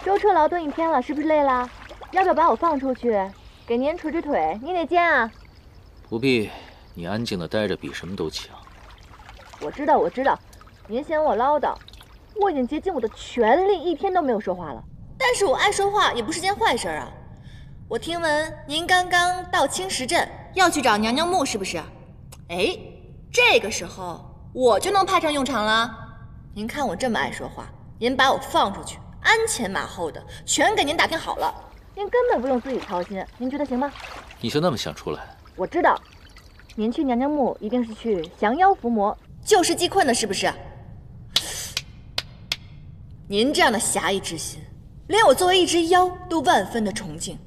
舟车劳顿一天了，是不是累了？要不要把我放出去，给您捶捶腿，捏捏肩啊？不必，你安静的待着比什么都强。我知道，您嫌我唠叨，我已经竭尽我的全力，一天都没有说话了。但是我爱说话也不是件坏事啊。我听闻您刚刚到青石镇，要去找娘娘木，是不是？哎，这个时候我就能派上用场了。您看我这么爱说话，您把我放出去，鞍前马后的全给您打听好了。您根本不用自己操心，您觉得行吗？你就那么想出来？我知道，您去娘娘墓一定是去降妖伏魔，救世济困的，是不是？您这样的侠义之心，连我作为一只妖都万分的崇敬。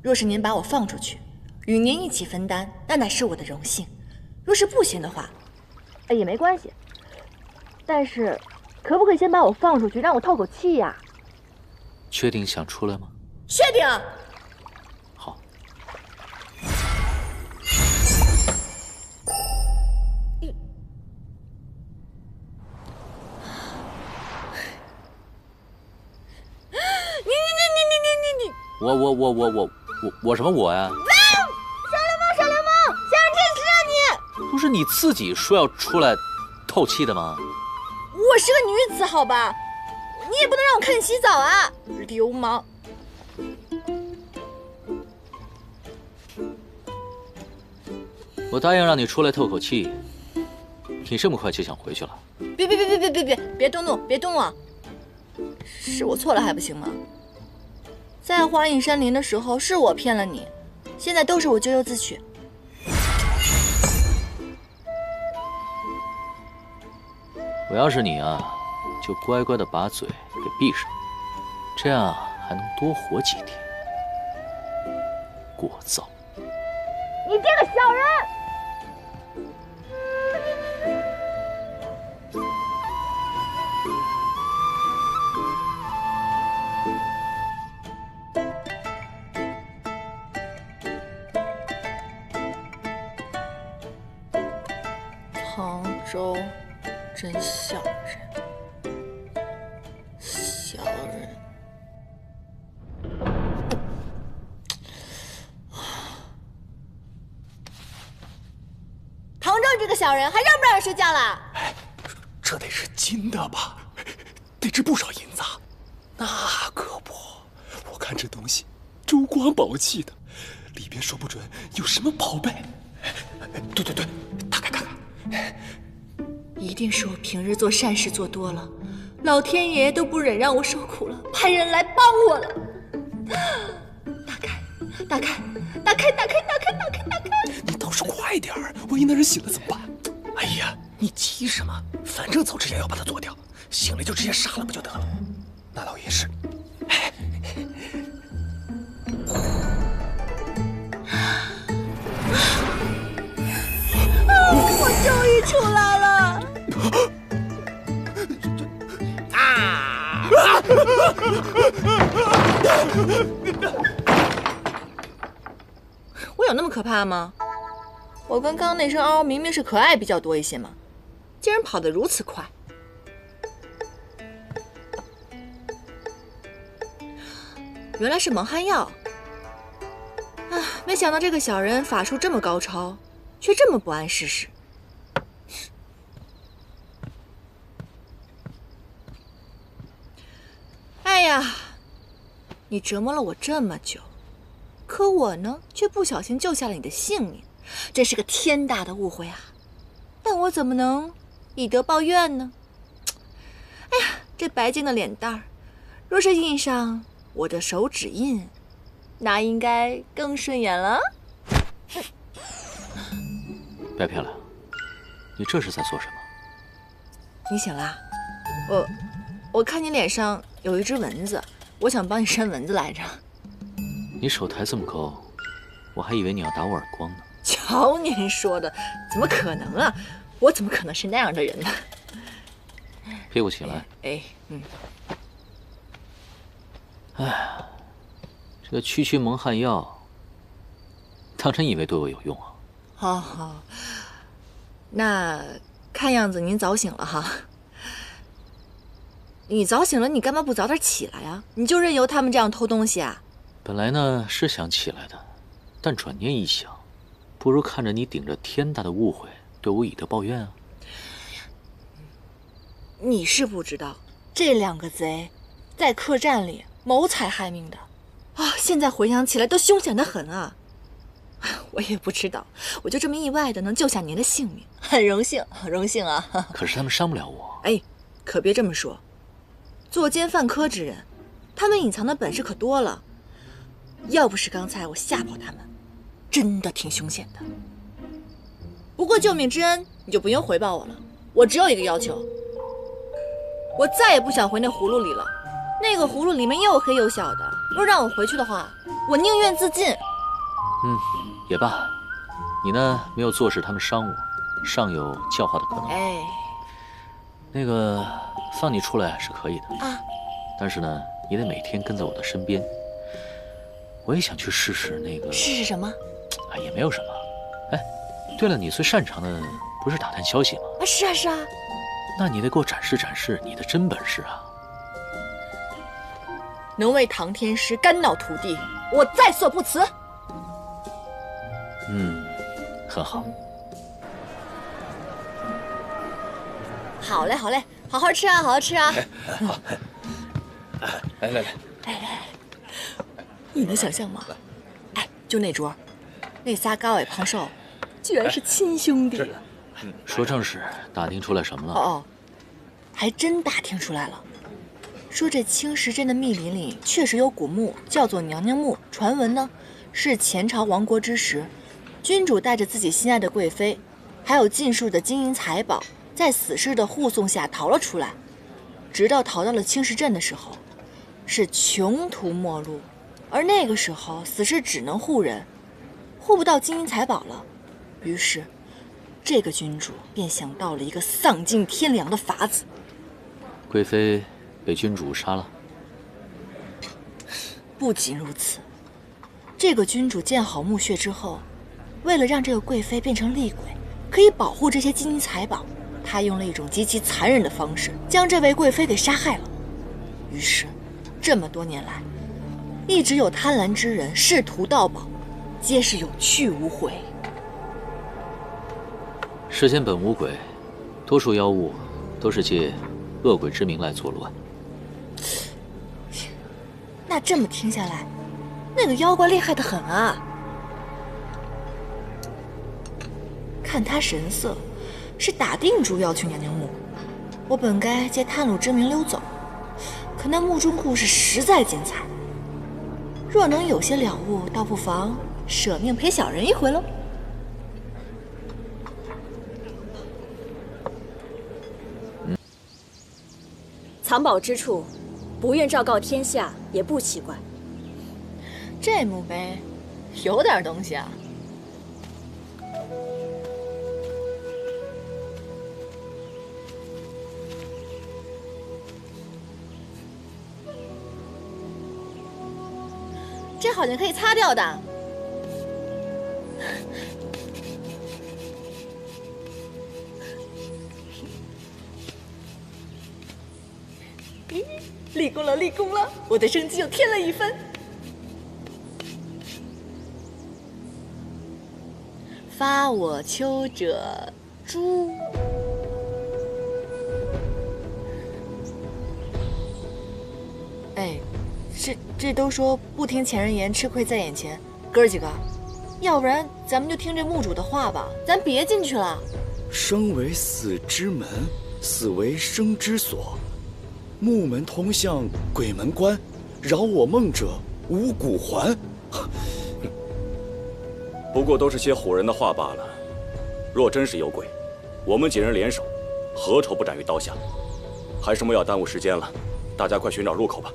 若是您把我放出去，与您一起分担，那乃是我的荣幸。若是不行的话，也没关系。但是，可不可以先把我放出去，让我透口气呀？确定想出来吗？确定。好。我什么我呀？小流氓，想让天吃啊你！不是你自己说要出来透气的吗？我是个女子，好吧，你也不能让我看你洗澡啊，流氓！我答应让你出来透口气，你这么快就想回去了？别动怒，别动我！是我错了还不行吗？在华隐山林的时候是我骗了你，现在都是我咎由自取。我要是你啊，就乖乖的把嘴给闭上，这样还能多活几天。聒噪！你这个小人！杭州真小人，小人。杭州这个小人，还让不让人睡觉了？哎，这得是金的吧？得值不少银子。那可不，我看这东西珠光宝气的，里边说不准有什么宝贝。对，打开看看。一定是我平日做善事做多了，老天爷都不忍让我受苦了，派人来帮我了。打开！你倒是快点儿，万一那人醒了怎么办？哎呀，你急什么？反正走之前要把他做掉，醒了就直接杀了不就得了？那倒也是。我终于出来了！我有那么可怕吗？我跟刚刚那声嗷明明是可爱比较多一些嘛，竟然跑得如此快。原来是蒙汗药。没想到这个小人法术这么高超，却这么不谙世事。哎呀，你折磨了我这么久，可我呢，却不小心救下了你的性命，真是个天大的误会啊！但我怎么能以德报怨呢？哎呀，这白净的脸蛋儿，若是印上我的手指印，那应该更顺眼了。别漂亮，你这是在做什么？你醒啦？我看你脸上有一只蚊子，我想帮你扇蚊子来着。你手抬这么高，我还以为你要打我耳光呢。瞧您说的，怎么可能啊？我怎么可能是那样的人呢？屁股起来。哎，这个区蒙汗药，当真以为对我有用啊？好，那看样子您早醒了哈。你早醒了，你干嘛不早点起来呀？你就任由他们这样偷东西啊？本来呢是想起来的，但转念一想，不如看着你顶着天大的误会对我以德报怨啊。你是不知道，这2个贼在客栈里谋财害命的啊！现在回想起来都凶险得很啊！我也不知道，我就这么意外的能救下您的性命，很荣幸，很荣幸啊！可是他们伤不了我。哎，可别这么说，作奸犯科之人，他们隐藏的本事可多了。要不是刚才我吓跑他们，真的挺凶险的。不过救命之恩你就不用回报我了，我只有一个要求，我再也不想回那葫芦里了。那个葫芦里面又黑又小的，若让我回去的话，我宁愿自尽。也罢，你呢没有坐视他们伤我，尚有教化的可能。哎，那个放你出来是可以的啊，但是呢，你得每天跟在我的身边。我也想去试试那个。试什么？啊，也没有什么。哎，对了，你最擅长的不是打探消息吗？啊，是啊是啊。那你得给我展示展示你的真本事啊！能为唐天师肝脑涂地，我在所不辞。很好。好嘞，好嘞，好好吃啊，好好吃啊！好，来，你能想象吗？哎，就那桌，那仨高矮胖瘦，居然是亲兄弟。说正事，打听出来什么了？哦，还真打听出来了。说这青石镇的密林里确实有古墓，叫做娘娘墓。传闻呢，是前朝亡国之时，君主带着自己心爱的贵妃，还有尽数的金银财宝，在死士的护送下逃了出来。直到逃到了青石镇的时候，是穷途末路，而那个时候死士只能护人，护不到金银财宝了。于是，这个君主便想到了一个丧尽天良的法子。贵妃被君主杀了。不仅如此，这个君主建好墓穴之后，为了让这个贵妃变成厉鬼，可以保护这些金银财宝，他用了一种极其残忍的方式将这位贵妃给杀害了。于是，这么多年来，一直有贪婪之人试图盗宝，皆是有去无回。世间本无鬼，多数妖物都是借恶鬼之名来作乱。那这么听下来，那个妖怪厉害得很啊！看他神色，是打定主要去娘娘墓。我本该借探路之名溜走，可那墓中故事实在精彩，若能有些了悟，倒不妨舍命陪小人一回喽。藏宝之处，不愿昭告天下也不奇怪。这墓碑有点东西啊。这好像可以擦掉的。立功了，立功了！我的生机又添了一分。发我丘者诛。哎，这都说不听前人言，吃亏在眼前。哥儿几个，要不然咱们就听这墓主的话吧，咱别进去了。生为死之门，死为生之所。木门通向鬼门关，扰我梦者无骨还。不过都是些唬人的话罢了。若真是有鬼，我们几人联手，何愁不斩于刀下？还是莫要耽误时间了，大家快寻找入口吧。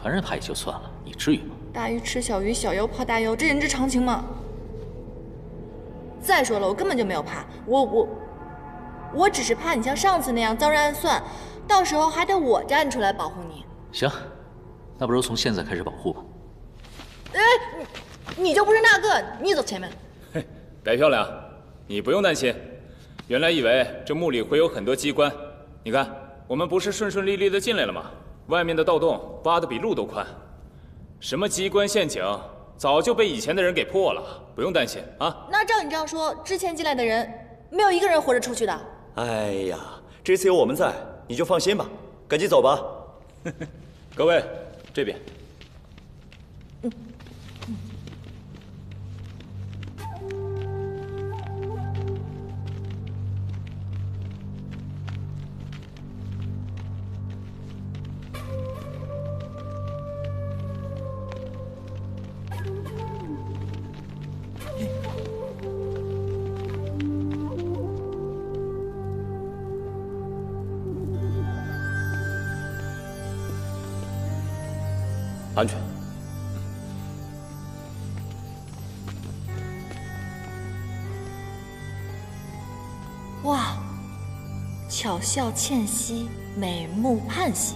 传人怕也就算了，你至于吗？大鱼吃小鱼，小妖怕大妖，这人之常情嘛。再说了，我根本就没有怕，我只是怕你像上次那样遭人暗算，到时候还得我站出来保护你。行，那不如从现在开始保护吧。哎，你就不是那个，你走前面。嘿，白漂亮，你不用担心。原来以为这墓里会有很多机关，你看，我们不是顺顺利利的进来了吗？外面的盗洞挖得比路都宽，什么机关陷阱，早就被以前的人给破了，不用担心啊。那照你这样说，之前进来的人没有一个人活着出去的。哎呀，这次有我们在，你就放心吧，赶紧走吧。各位，这边。安全。哇，巧笑倩兮，美目盼兮。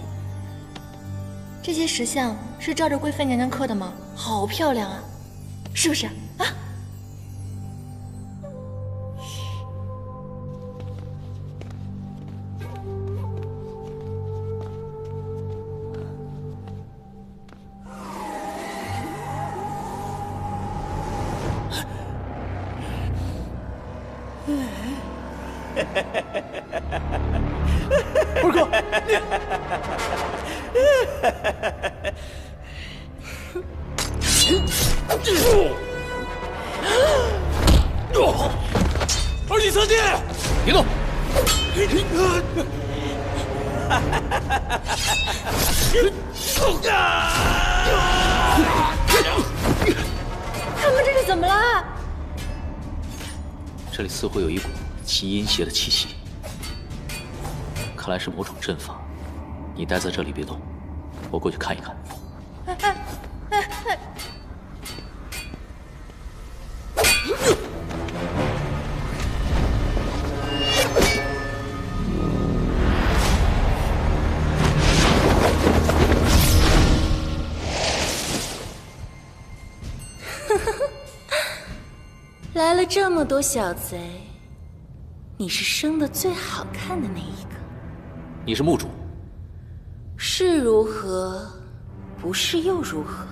这些石像是照着贵妃娘娘刻的吗？好漂亮啊，是不是啊？二哥，二弟三弟，别动！他们这是怎么了？这里似乎有一股极阴邪的气息，看来是某种阵法。你待在这里别动，我过去看一看。来了这么多小贼，你是生的最好看的那一个。你是墓主，是如何，不是又如何？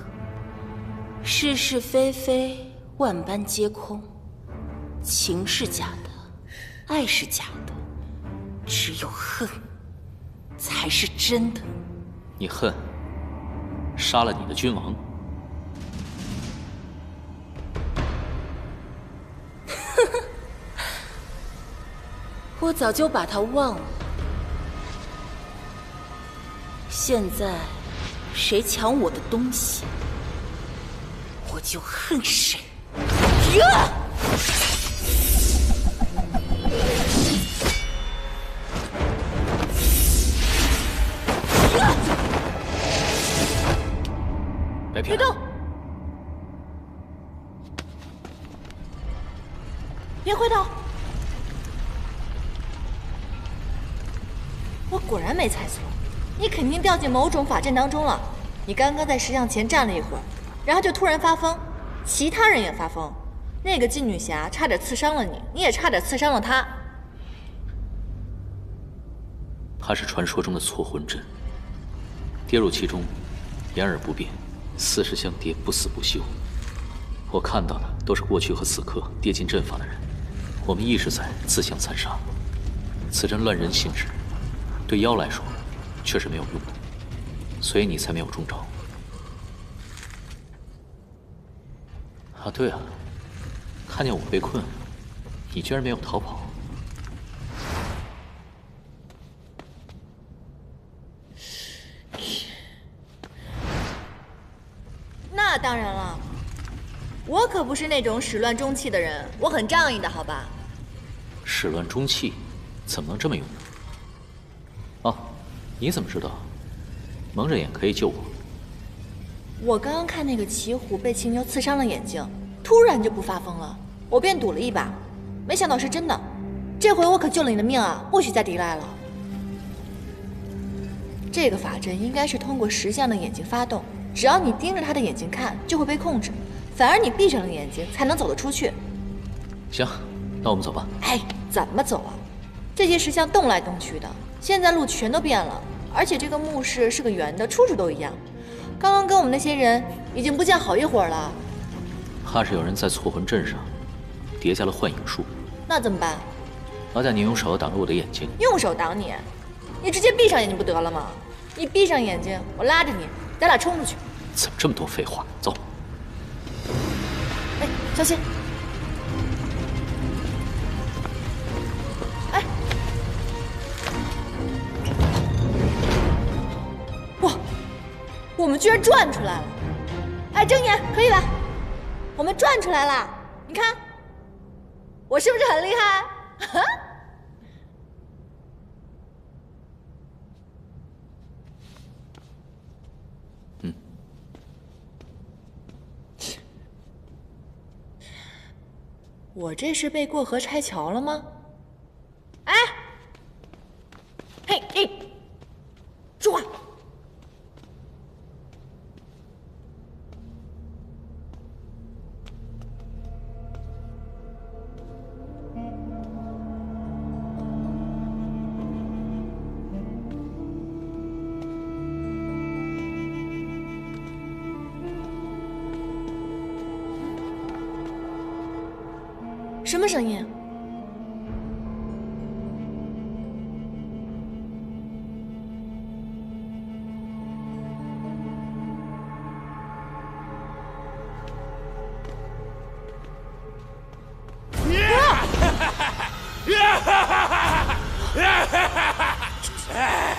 是是非非，万般皆空。情是假的，爱是假的，只有恨才是真的。你恨杀了你的君王。我早就把他忘了。现在谁抢我的东西，我就恨谁。别动！别回头！我果然没猜错，你肯定掉进某种法阵当中了。你刚刚在石像前站了一会儿，然后就突然发疯，其他人也发疯。那个金女侠差点刺伤了你，你也差点刺伤了她。它是传说中的错魂阵，跌入其中，言而不变，四时相叠，不死不休。我看到的都是过去和此刻跌进阵法的人，我们一直在自相残杀。此阵乱人性质，对妖来说却是没有用的，所以你才没有中招。啊，对啊，看见我被困，你居然没有逃跑。那当然了，我可不是那种始乱终弃的人，我很仗义的，好吧？始乱终弃，怎么能这么用呢？哦，你怎么知道蒙着眼可以救我？我刚刚看那个骑虎被骑牛刺伤了眼睛，突然就不发疯了，我便赌了一把，没想到是真的。这回我可救了你的命啊，不许再抵赖了。这个法阵应该是通过石像的眼睛发动，只要你盯着他的眼睛看，就会被控制，反而你闭上了眼睛才能走得出去。行，那我们走吧。哎，怎么走啊？这些石像动来动去的，现在路全都变了，而且这个墓室是个圆的，处处都一样。刚刚跟我们那些人已经不见好一会儿了。怕是有人在错魂阵上叠加了幻影术。那怎么办？好歹你用手挡住我的眼睛。用手挡你？你直接闭上眼睛不得了吗？你闭上眼睛，我拉着你，咱俩冲出去。怎么这么多废话？走。哎，小心！哎，哇，我们居然转出来了！哎，睁眼，可以了，我们转出来了！你看，我是不是很厉害？哈！我这是被过河拆桥了吗？哎，嘿，哎，说话！什么声音？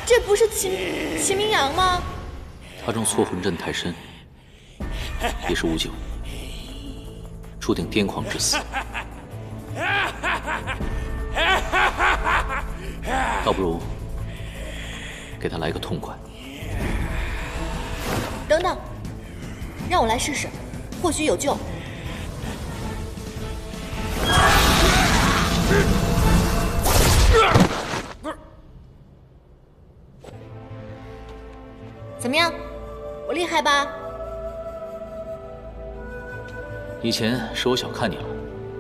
这不是齐明阳吗？他中错魂阵太深，也是无救，注定癫狂致死。倒不如给他来个痛快。等等，让我来试试，或许有救。怎么样，我厉害吧？以前是我小看你了，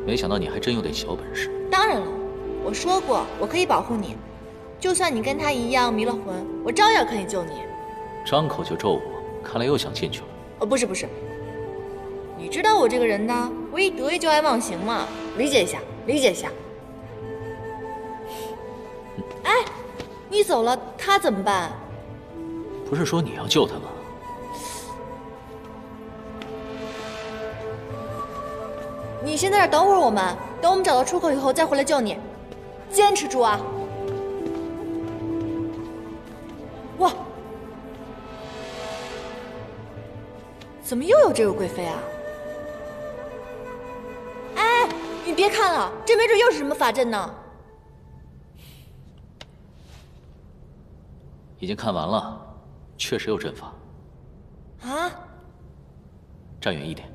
没想到你还真有点小本事。当然了，我说过我可以保护你，就算你跟他一样迷了魂，我照样可以救你。张口就咒我，看来又想进去了。哦，不是，你知道我这个人呢，我一得意就爱忘形嘛，理解一下，理解一下。哎，你走了，他怎么办？不是说你要救他吗？你先在这儿等会儿我们，等我们找到出口以后再回来救你，坚持住啊！哇，怎么又有这个贵妃啊？哎，你别看了，这没准又是什么法阵呢。已经看完了，确实有阵法。啊？站远一点。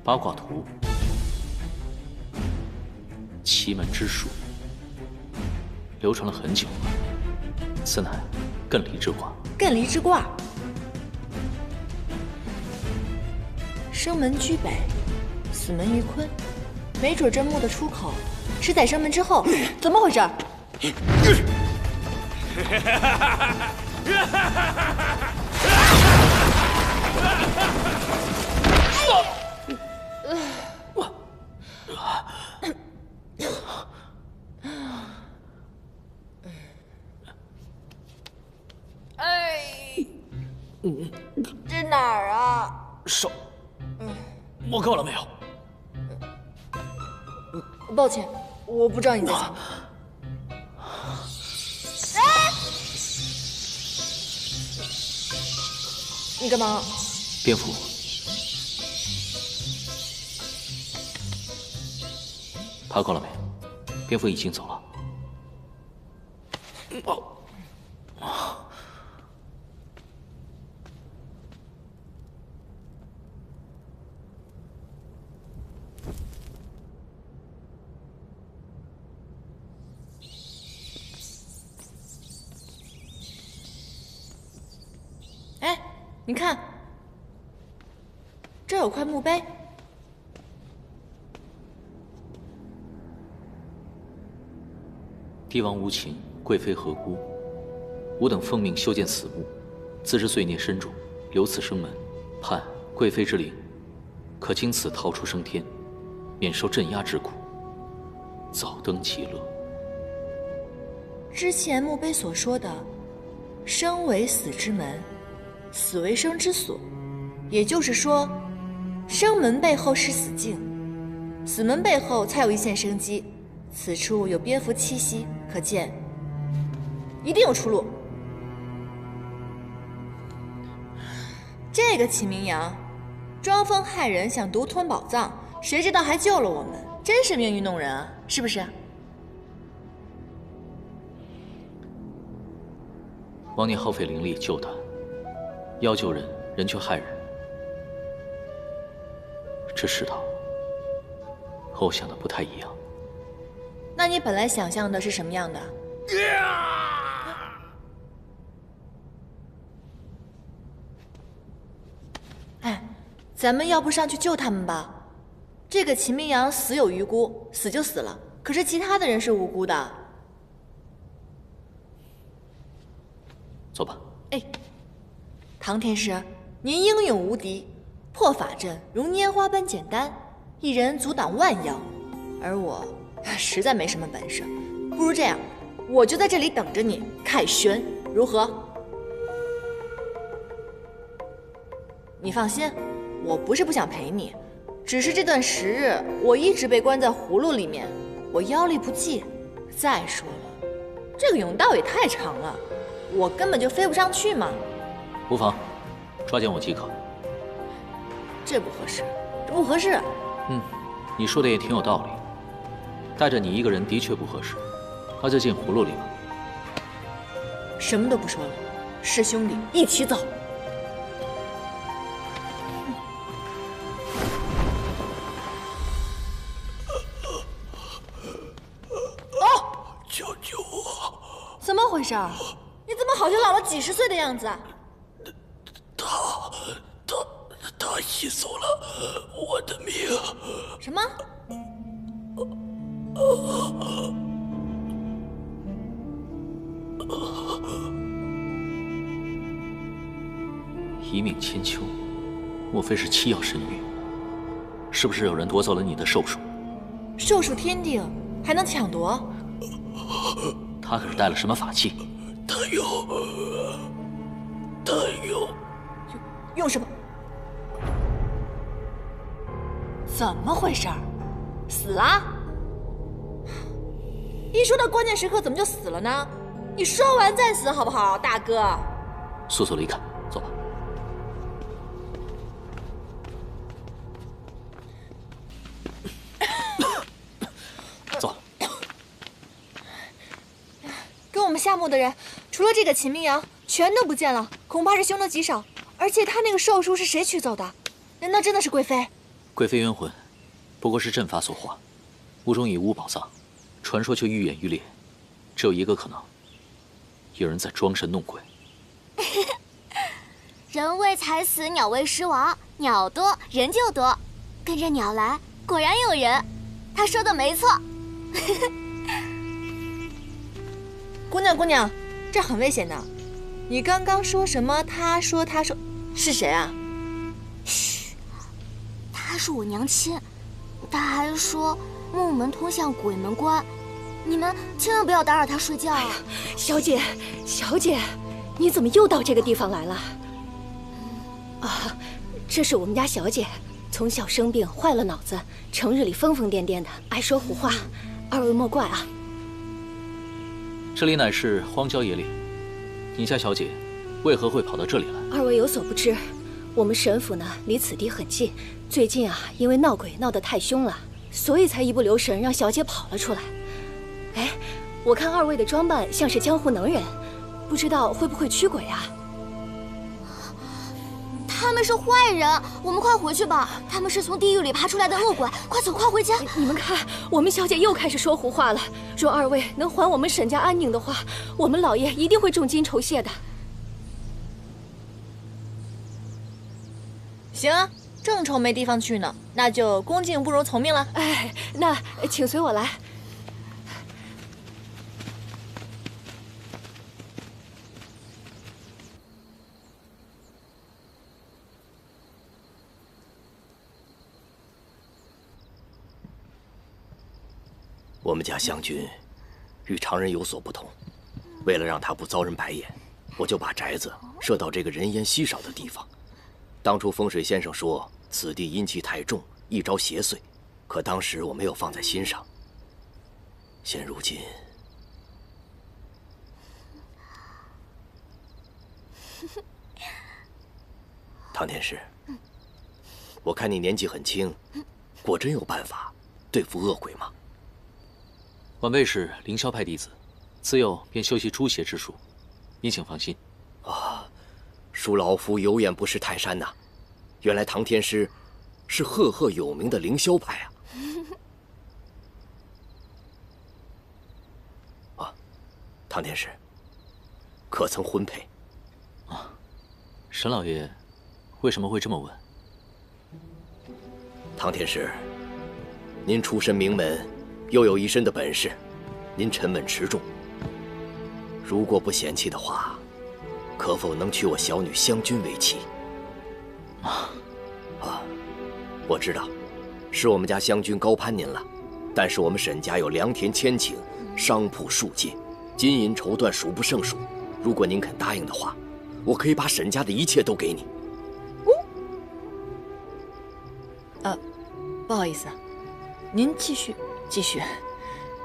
八卦图，奇门之术，流传了很久了。此乃艮离之卦。艮离之卦，生门居北，死门于坤，没准这墓的出口是在生门之后，怎么回事？这哪儿啊？手，摸够了没有？抱歉，我不知道你在想。哎，你干嘛？蝙蝠，爬过了没？蝙蝠已经走了。哎，你看，这有块墓碑。帝王无情，贵妃何辜？吾等奉命修建此墓，自知罪孽深重，留此生门，盼贵妃之灵，可经此逃出升天，免受镇压之苦，早登极乐。之前墓碑所说的“生为死之门，死为生之所”，也就是说，生门背后是死境，死门背后才有一线生机。此处有蝙蝠栖息，可见一定有出路。这个秦明阳装疯害人，想独吞宝藏，谁知道还救了我们，真是命运弄人啊，是不是？王年耗费灵力救他，要救人，人却害人，这世道和我想的不太一样。那你本来想象的是什么样的？哎，咱们要不上去救他们吧？这个秦明阳死有余辜，死就死了，可是其他的人是无辜的。走吧。哎，唐天师，您英勇无敌，破法阵如拈花般简单，一人阻挡万妖，而我实在没什么本事，不如这样，我就在这里等着你，凯旋，如何？你放心，我不是不想陪你，只是这段时日我一直被关在葫芦里面，我腰力不济。再说了，这个甬道也太长了，我根本就飞不上去嘛。无妨，抓紧我即可。这不合适，这不合适。你说的也挺有道理。带着你一个人的确不合适，那就进葫芦里吧。什么都不说了，是兄弟一起走。救救我！怎么回事？你怎么好像老了几十岁的样子啊？他吸走了我的命。什么？一命千秋，莫非是七曜神域？是不是有人夺走了你的寿数？寿数天定，还能抢夺？他可是带了什么法器？他用什么？怎么回事？死了？一说到关键时刻，怎么就死了呢？你说完再死好不好，大哥？速速离开，走吧。走。跟我们下墓的人，除了这个秦明阳，全都不见了，恐怕是凶多吉少。而且他那个寿书是谁取走的？难道真的是贵妃？贵妃冤魂，不过是阵法所化，墓中已无宝藏，传说却愈演愈烈。只有一个可能，有人在装神弄鬼。人为财死，鸟为食亡，鸟多人就多，跟着鸟来，果然有人。他说的没错。姑娘，这很危险的。你刚刚说什么？他说，是谁啊？嘘，她是我娘亲。她还说木门通向鬼门关，你们千万不要打扰她睡觉啊！小姐，你怎么又到这个地方来了？啊，这是我们家小姐，从小生病坏了脑子，成日里疯疯癫癫的，爱说胡话，二位莫怪啊。这里乃是荒郊野岭，你家小姐为何会跑到这里来？二位有所不知，我们沈府呢离此地很近，最近啊因为闹鬼闹得太凶了，所以才一不留神让小姐跑了出来。哎，我看二位的装扮像是江湖能人，不知道会不会驱鬼啊？他们是坏人，我们快回去吧。他们是从地狱里爬出来的恶鬼，快走，快回家。你们看，我们小姐又开始说胡话了。若二位能还我们沈家安宁的话，我们老爷一定会重金酬谢的。行啊，正愁没地方去呢，那就恭敬不如从命了。哎，那请随我来。我们家湘君与常人有所不同，为了让他不遭人白眼，我就把宅子设到这个人烟稀少的地方。当初风水先生说此地阴气太重，易招邪祟，可当时我没有放在心上。现如今，唐天师，我看你年纪很轻，果真有办法对付恶鬼吗？晚辈是凌霄派弟子，自幼便修习诛邪之术，您请放心。恕老夫有眼不识泰山呐，原来唐天师是赫赫有名的凌霄派啊！唐天师，可曾婚配？沈老爷为什么会这么问？唐天师，您出身名门，又有一身的本事，您沉稳持重，如果不嫌弃的话，可否能娶我小女湘君为妻？我知道，是我们家湘君高攀您了，但是我们沈家有良田千顷，商铺数街，金银绸缎数不胜数。如果您肯答应的话，我可以把沈家的一切都给你。不好意思啊，您继续。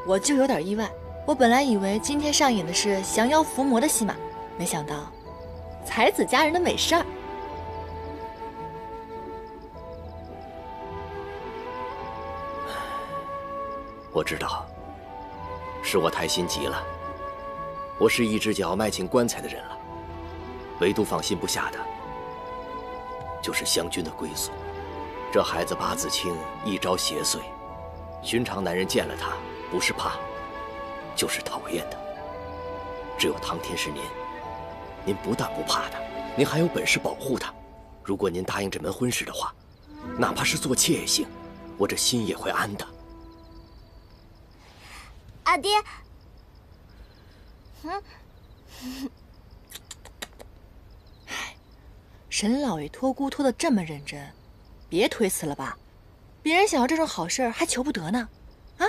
我就有点意外，我本来以为今天上演的是降妖伏魔的戏码，没想到才子佳人的美事儿。我知道，是我太心急了。我是一只脚迈进棺材的人了，唯独放心不下的，就是湘君的归宿。这孩子八字轻，一招邪祟，寻常男人见了他，不是怕，就是讨厌的。只有唐天师您不但不怕他，您还有本事保护他。如果您答应这门婚事的话，哪怕是做妾也行，我这心也会安的。阿爹，沈老爷托孤托得这么认真，别推辞了吧，别人想要这种好事还求不得呢。啊！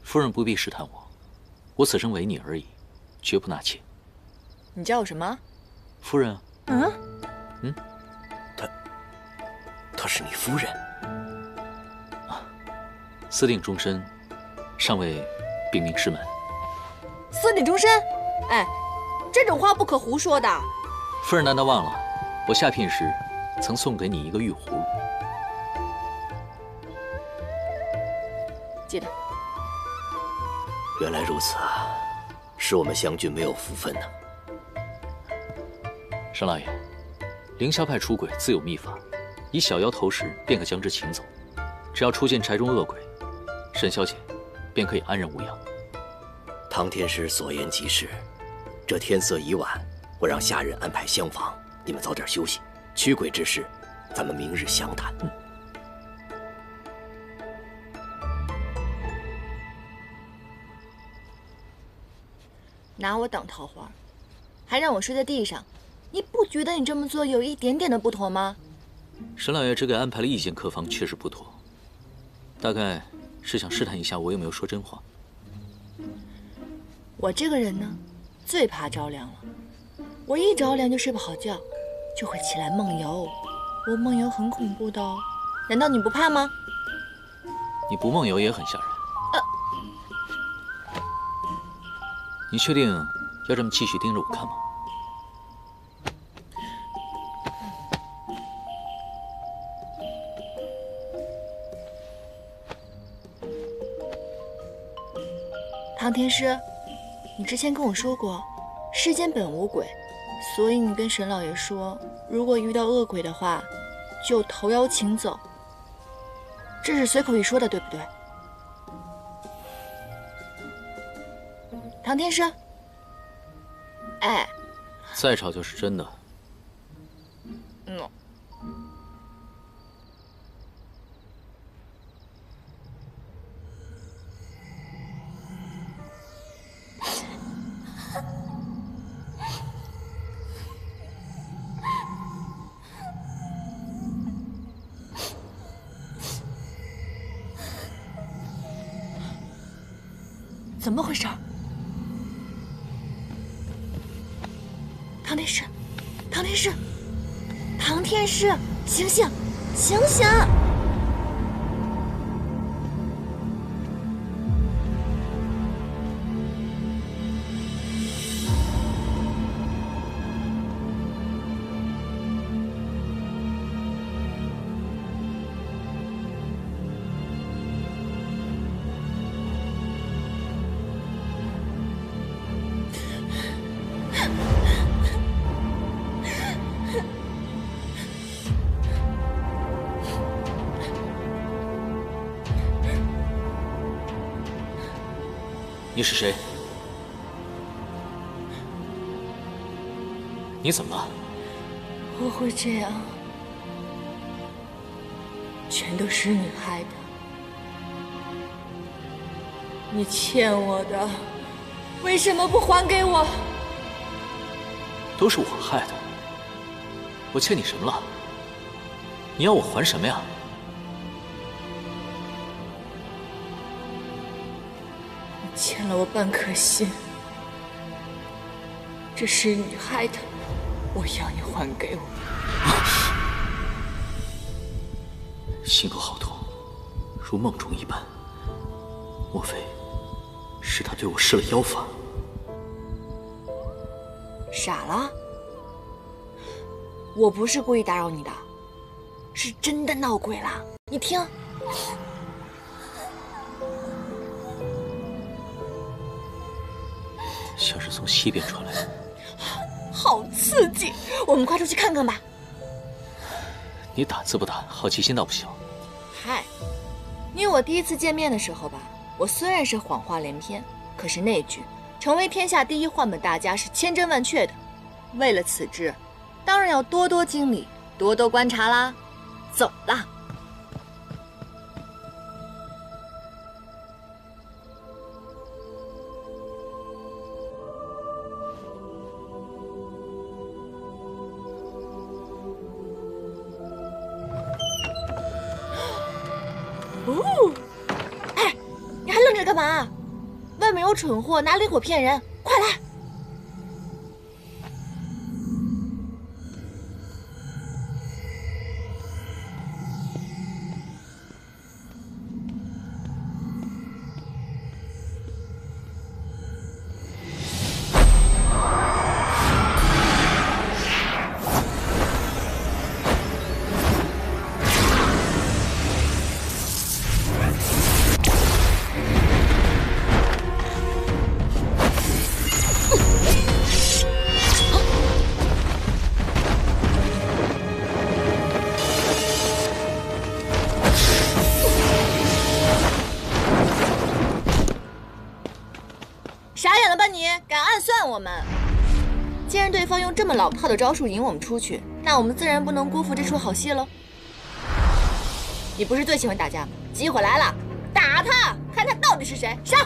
夫人不必试探我，我此生为你而已，绝不纳妾。你叫我什么？夫人啊。她是你夫人？私定终身，尚未禀明师门。私定终身？哎，这种话不可胡说的。夫人难道忘了，我下聘时曾送给你一个玉葫芦？记得。原来如此啊，是我们湘君没有福分呢。沈老爷，凌霄派出鬼自有秘法，以小妖投食便可将之请走。只要出现宅中恶鬼，沈小姐便可以安然无恙。唐天师所言极是，这天色已晚，我让下人安排厢房，你们早点休息。驱鬼之事，咱们明日详谈。拿我当桃花，还让我睡在地上，你不觉得你这么做有一点点的不妥吗？沈老爷只给安排了一间客房，确实不妥。大概是想试探一下我有没有说真话。我这个人呢，最怕着凉了。我一着凉就睡不好觉，就会起来梦游。我梦游很恐怖的哦，难道你不怕吗？你不梦游也很吓人。你确定要这么继续盯着我看吗？唐天师，你之前跟我说过，世间本无鬼，所以你跟沈老爷说，如果遇到恶鬼的话，就投妖请走。这是随口一说的，对不对？唐天师，哎，再吵就是真的。怎么回事？唐天师，唐天师，唐天师，醒醒，醒醒！你是谁？你怎么了？我会这样，全都是你害的。你欠我的，为什么不还给我？都是我害的。我欠你什么了？你要我还什么呀？欠了我半颗心，这是你害的，我要你还给我。心头好痛，如梦中一般。莫非是他对我施了妖法？傻了？我不是故意打扰你的，是真的闹鬼了。你听。像是从西边传来的，好刺激！我们快出去看看吧。你胆子不大，好奇心倒不小。嗨，你我第一次见面的时候吧，我虽然是谎话连篇，可是那句“成为天下第一换本大家”是千真万确的。为了此志，当然要多多经历，多多观察啦。走啦！哦，哎，你还愣着干嘛？外面有蠢货拿灵火骗人，快来！傻眼了吧你？敢暗算我们？既然对方用这么老套的招数引我们出去，那我们自然不能辜负这出好戏喽。你不是最喜欢打架吗？机会来了，打他，看他到底是谁！上！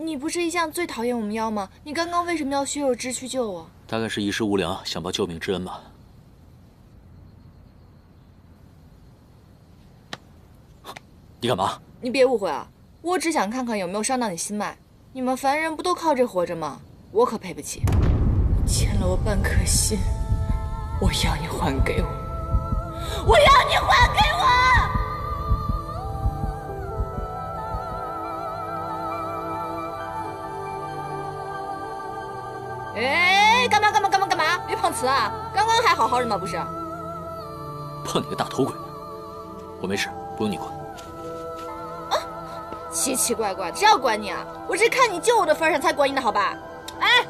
你不是一向最讨厌我们妖吗？你刚刚为什么要血肉之躯救我？大概是一时无良，想报救命之恩吧。你干嘛？你别误会啊，我只想看看有没有伤到你心脉。你们凡人不都靠这活着吗？我可赔不起。你欠了我半颗心，我要你还给我！我要你还给我！哎，干嘛？别碰瓷啊！刚刚还好好的吗？不是？碰你个大头鬼！我没事，不用你管。奇奇怪怪，谁要管你啊？我是看你救我的份上才管你的，好吧？哎，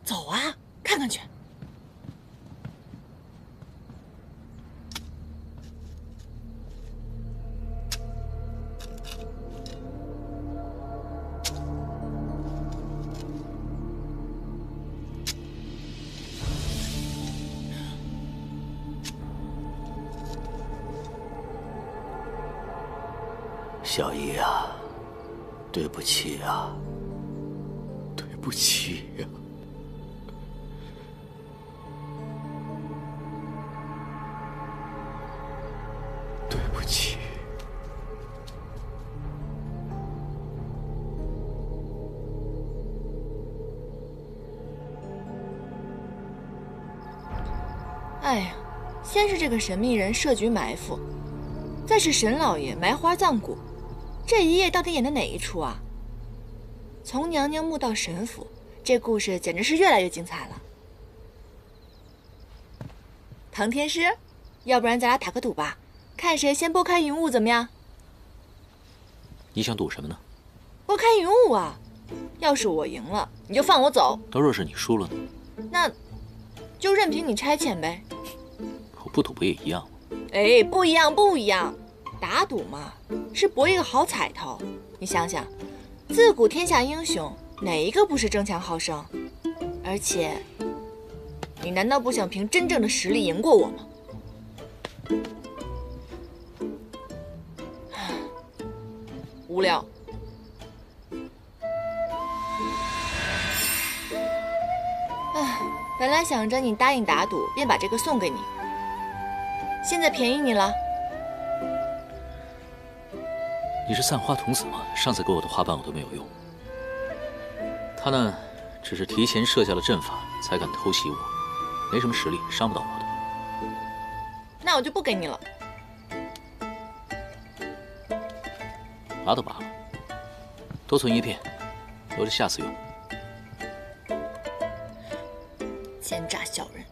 走啊，看看去。小姨啊，对不起啊，对不起呀！对不起。哎呀，先是这个神秘人设局埋伏，再是沈老爷埋花葬骨。这一夜到底演的哪一出啊？从娘娘墓到神府，这故事简直是越来越精彩了。唐天师，要不然咱俩打个赌吧，看谁先拨开云雾，怎么样？你想赌什么呢？拨开云雾啊！要是我赢了，你就放我走；那若是你输了呢？那就任凭你差遣呗。我不赌不也一样吗？哎，不一样。打赌嘛，是博一个好彩头。你想想，自古天下英雄，哪一个不是争强好胜？而且，你难道不想凭真正的实力赢过我吗？无聊。唉，本来想着你答应打赌，便把这个送给你，现在便宜你了。你是散花童子吗？上次给我的花瓣我都没有用。他呢，只是提前设下了阵法，才敢偷袭我，没什么实力，伤不到我的。那我就不给你了。拔都拔了，多存一片，留着下次用。奸诈小人！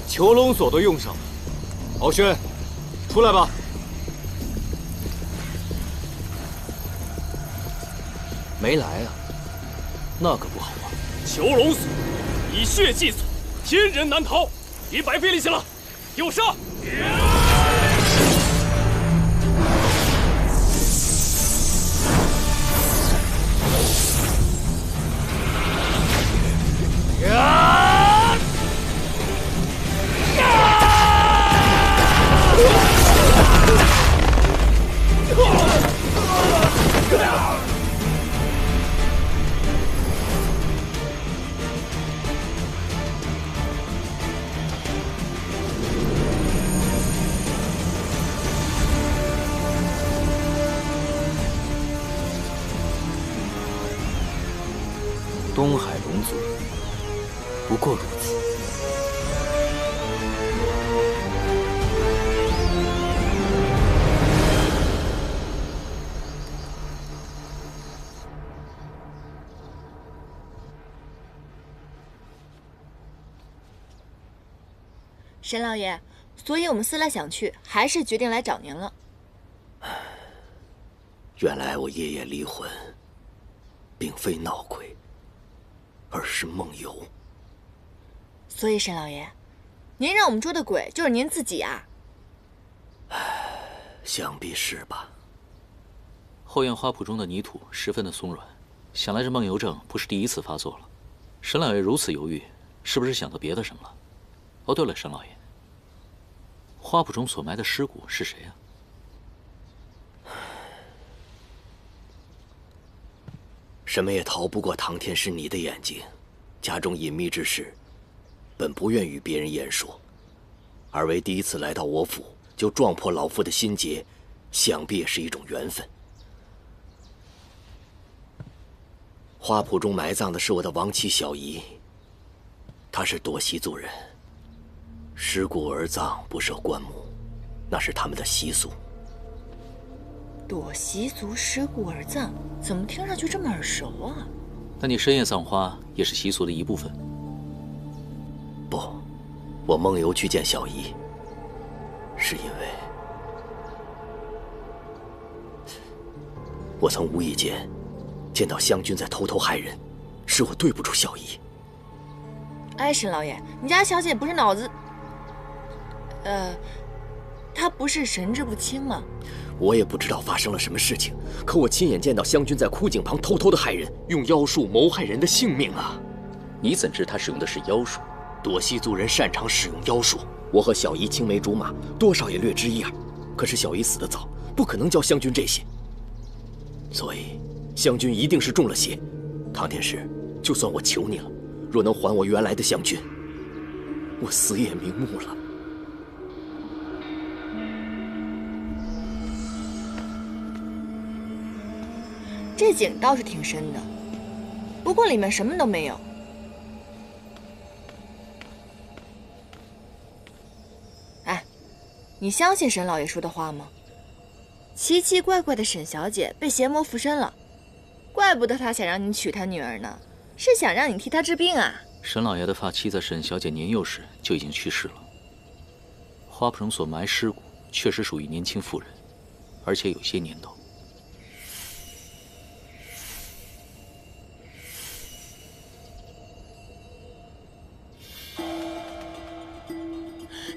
囚笼锁都用上了，敖轩，出来吧。没来啊，那可不好啊。囚笼锁，以血祭锁，天人难逃，别白费力气了，给我杀！东海龙族不过如此。沈老爷，所以我们思来想去，还是决定来找您了。原来我爷爷离魂，并非闹鬼，而是梦游。所以沈老爷，您让我们捉的鬼就是您自己啊？想必是吧。后院花圃中的泥土十分的松软，想来这梦游症不是第一次发作了。沈老爷如此犹豫，是不是想到别的什么了？哦，对了，沈老爷，花圃中所埋的尸骨是谁啊？什么也逃不过唐天师你的眼睛。家中隐秘之事，本不愿与别人言说，而为第一次来到我府，就撞破老夫的心结，想必也是一种缘分。花圃中埋葬的是我的亡妻小姨，她是朵西族人，尸骨而葬不设棺木，那是他们的习俗。朵西族尸骨而葬，怎么听上去这么耳熟啊？那你深夜葬花也是习俗的一部分？不，我梦游去见小姨，是因为我曾无意间见到湘军在偷偷害人，是我对不住小姨。哎，沈老爷，你家小姐不是脑子……她不是神志不清吗？我也不知道发生了什么事情，可我亲眼见到湘军在枯井旁偷偷的害人，用妖术谋害人的性命啊！你怎知他使用的是妖术？朵西族人擅长使用妖术，我和小姨青梅竹马，多少也略知一二。可是小姨死得早，不可能教湘军这些，所以湘军一定是中了邪。唐天师，就算我求你了，若能还我原来的湘军，我死也瞑目了。这井倒是挺深的，不过里面什么都没有。哎，你相信沈老爷说的话吗？奇奇怪怪的沈小姐被邪魔附身了，怪不得他想让你娶她女儿呢，是想让你替他治病啊。沈老爷的发妻在沈小姐年幼时就已经去世了。花圃中所埋尸骨确实属于年轻妇人，而且有些年头。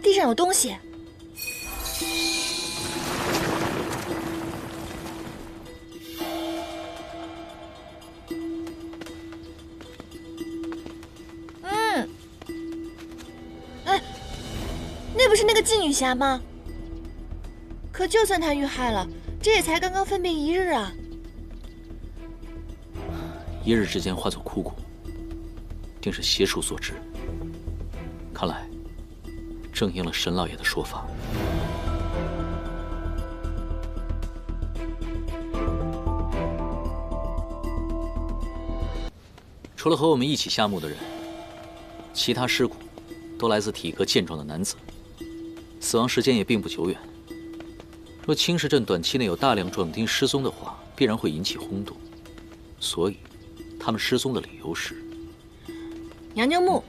地上有东西。哎，那不是那个妓女侠吗？可就算她遇害了，这也才刚刚分别1日啊。1日之间化作枯骨，定是邪术所致。看来正应了沈老爷的说法。除了和我们一起下墓的人，其他尸骨都来自体格健壮的男子，死亡时间也并不久远。若青石镇短期内有大量壮丁失踪的话，必然会引起轰动。所以，他们失踪的理由是娘娘墓。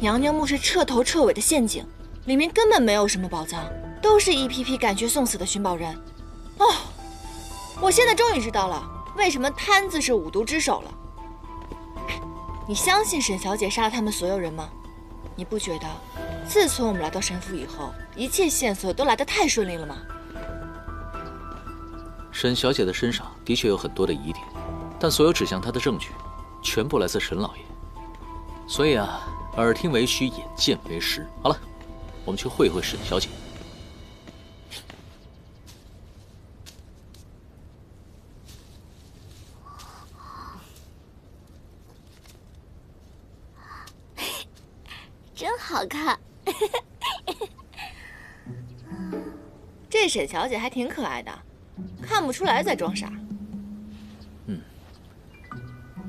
娘娘墓是彻头彻尾的陷阱，里面根本没有什么宝藏，都是一批批赶学送死的寻宝人。哦，我现在终于知道了，为什么贪字是5毒之首了。你相信沈小姐杀了他们所有人吗？你不觉得，自从我们来到神府以后，一切线索都来得太顺利了吗？沈小姐的身上的确有很多的疑点，但所有指向她的证据，全部来自沈老爷。所以啊，耳听为虚，眼见为实。好了，我们去会会沈小姐。真好看。这沈小姐还挺可爱的，看不出来在装傻。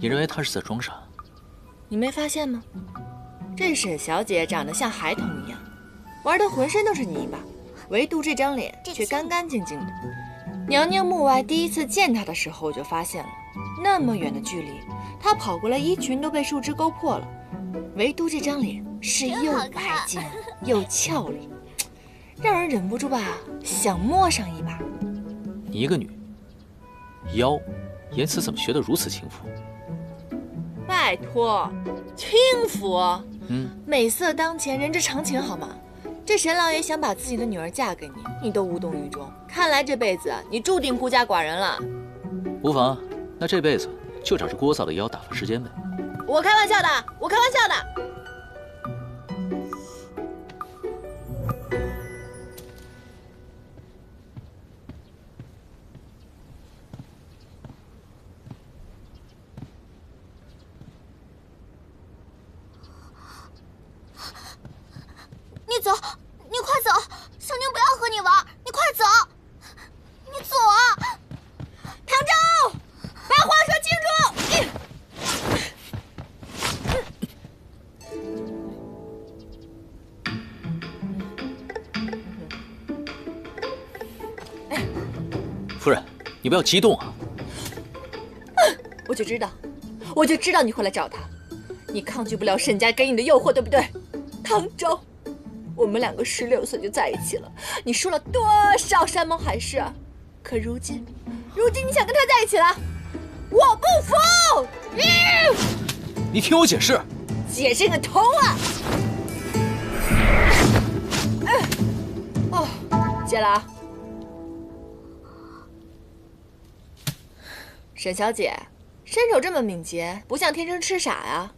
你认为他是在装傻？你没发现吗？这沈小姐长得像孩童一样，玩得浑身都是泥巴，唯独这张脸却干干净净的。娘娘墓外第一次见她的时候，我就发现了，那么远的距离，她跑过来，衣裙都被树枝勾破了，唯独这张脸是又白净又俏丽，让人忍不住吧想摸上一把。你一个女妖，言辞怎么学得如此轻浮？拜托，轻浮？美色当前，人之常情，好吗？这沈老爷想把自己的女儿嫁给你，你都无动于衷。看来这辈子你注定孤家寡人了。无妨，那这辈子就找这聒噪的妖打发时间呗。我开玩笑的，我开玩笑的。你走，你快走！小宁不要和你玩，你快走！你走啊！唐周，把话说清楚！夫人，你不要激动啊！我就知道你会来找他，你抗拒不了沈家给你的诱惑，对不对？唐周，我们两个16岁就在一起了，你输了多少山盟海誓啊？可如今你想跟他在一起了，我不服！你听我解释。解释个头啊！哦，接了啊。沈小姐，身手这么敏捷，不像天生痴傻呀。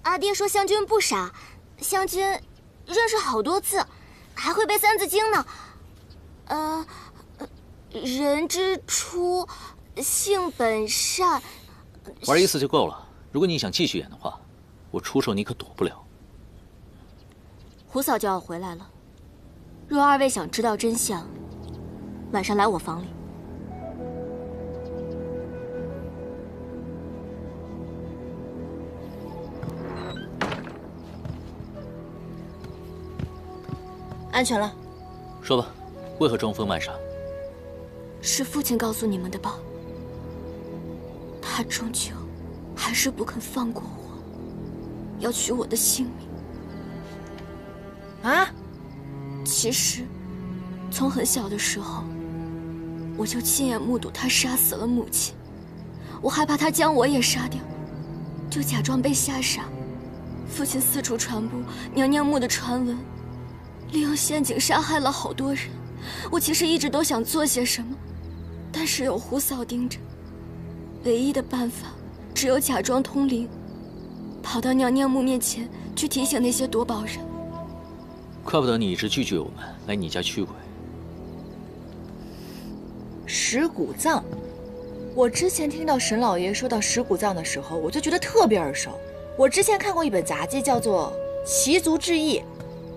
阿爹说湘君不傻，湘君认识好多字，还会背《三字经》呢。人之初，性本善。玩一次就够了。如果你想继续演的话，我出手你可躲不了。胡嫂就要回来了，若二位想知道真相，晚上来我房里。安全了。说吧，为何装疯卖傻？是父亲告诉你们的吧？他终究还是不肯放过我，要取我的性命。啊？其实，从很小的时候，我就亲眼目睹他杀死了母亲。我害怕他将我也杀掉，就假装被吓傻。父亲四处传播娘娘墓的传闻，利用陷阱杀害了好多人。我其实一直都想做些什么，但是有胡嫂盯着，唯一的办法只有假装通灵，跑到娘娘墓面前去提醒那些夺宝人。怪不得你一直拒绝我们来你家驱鬼。石鼓藏，我之前听到沈老爷说到石鼓藏的时候，我就觉得特别耳熟。我之前看过一本杂记，叫做《习族志异》，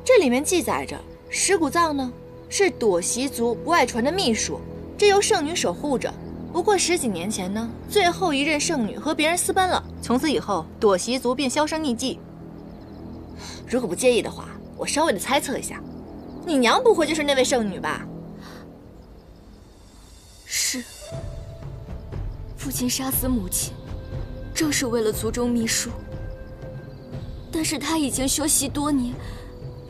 这里面记载着石鼓藏呢是朵习族不爱传的秘术，这由圣女守护着。不过10几年前呢，最后一任圣女和别人私奔了，从此以后朵习族便销声匿迹。如果不介意的话，我稍微的猜测一下，你娘不会就是那位圣女吧？是。父亲杀死母亲，正是为了族中秘术。但是他已经修习多年，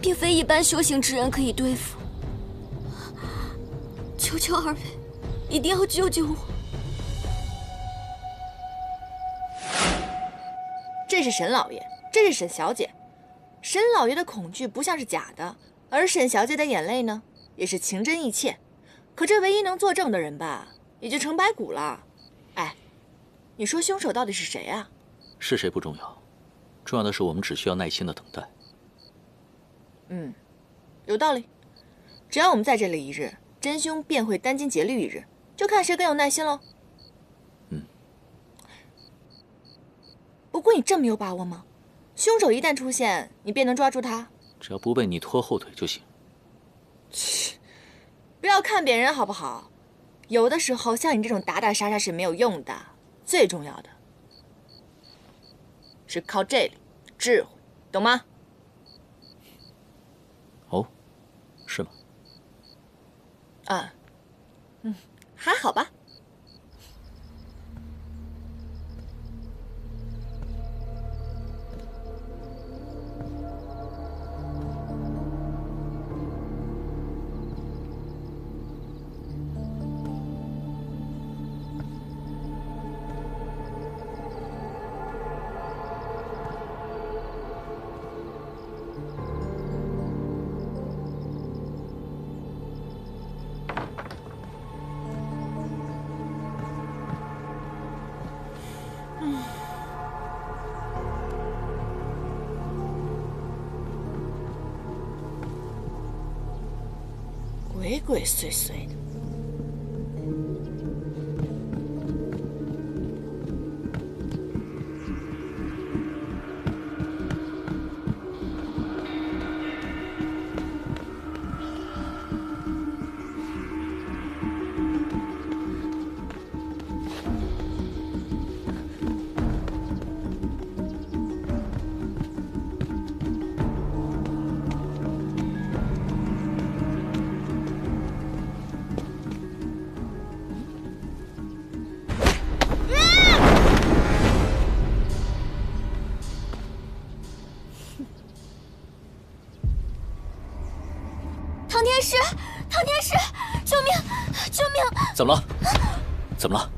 并非一般修行之人可以对付。求求二位，一定要救救我！这是沈老爷，这是沈小姐。沈老爷的恐惧不像是假的，而沈小姐的眼泪呢，也是情真意切。可这唯一能作证的人吧，也就成白骨了。哎，你说凶手到底是谁啊？是谁不重要，重要的是我们只需要耐心的等待。有道理。只要我们在这里一日，真凶便会殚精竭虑一日，就看谁更有耐心喽。不过你真没有把握吗？凶手一旦出现，你便能抓住他？只要不被你拖后腿就行。切，不要看扁人好不好？有的时候像你这种打打杀杀是没有用的，最重要的是靠这里智慧，懂吗？哦，是吗？啊，还好吧。鬼鬼祟祟的。唐天师，唐天师，救命！救命！怎么了？怎么了？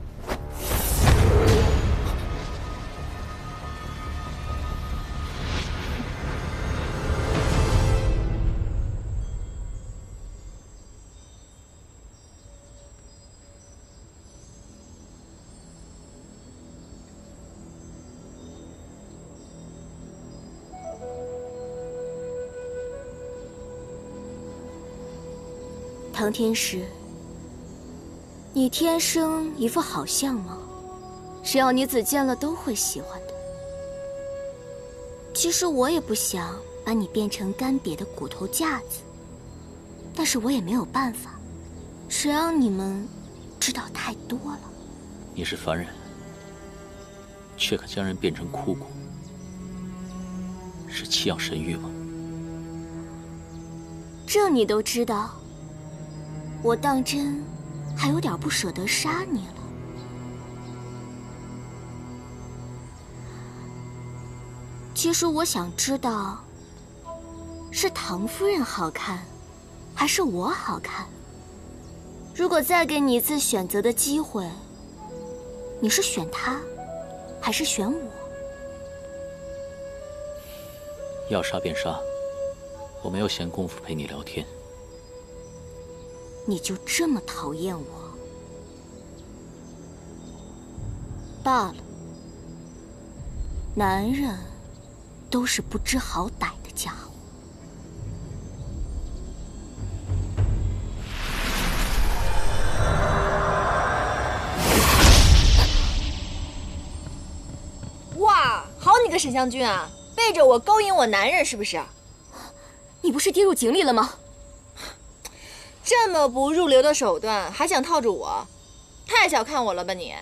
唐天师，你天生一副好相貌，只要女子见了都会喜欢的。其实我也不想把你变成干瘪的骨头架子，但是我也没有办法，谁让你们知道太多了。你是凡人，却可将人变成枯骨，是弃养神域吗？这你都知道？我当真还有点不舍得杀你了。其实我想知道，是唐夫人好看，还是我好看？如果再给你一次选择的机会，你是选她，还是选我？要杀便杀，我没有闲工夫陪你聊天。你就这么讨厌我？罢了，男人都是不知好歹的家伙。哇，好你个沈香君啊，背着我勾引我男人是不是？你不是跌入井里了吗？这么不入流的手段，还想套住我，太小看我了吧你！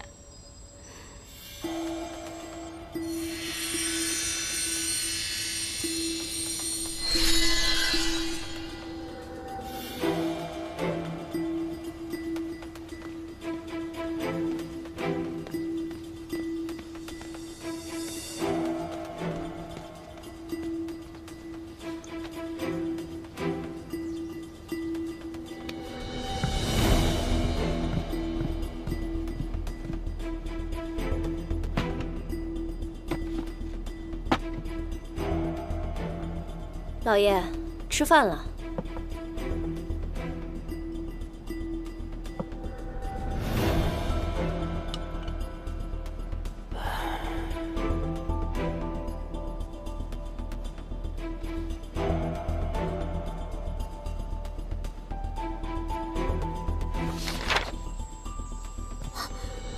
老爷，吃饭了。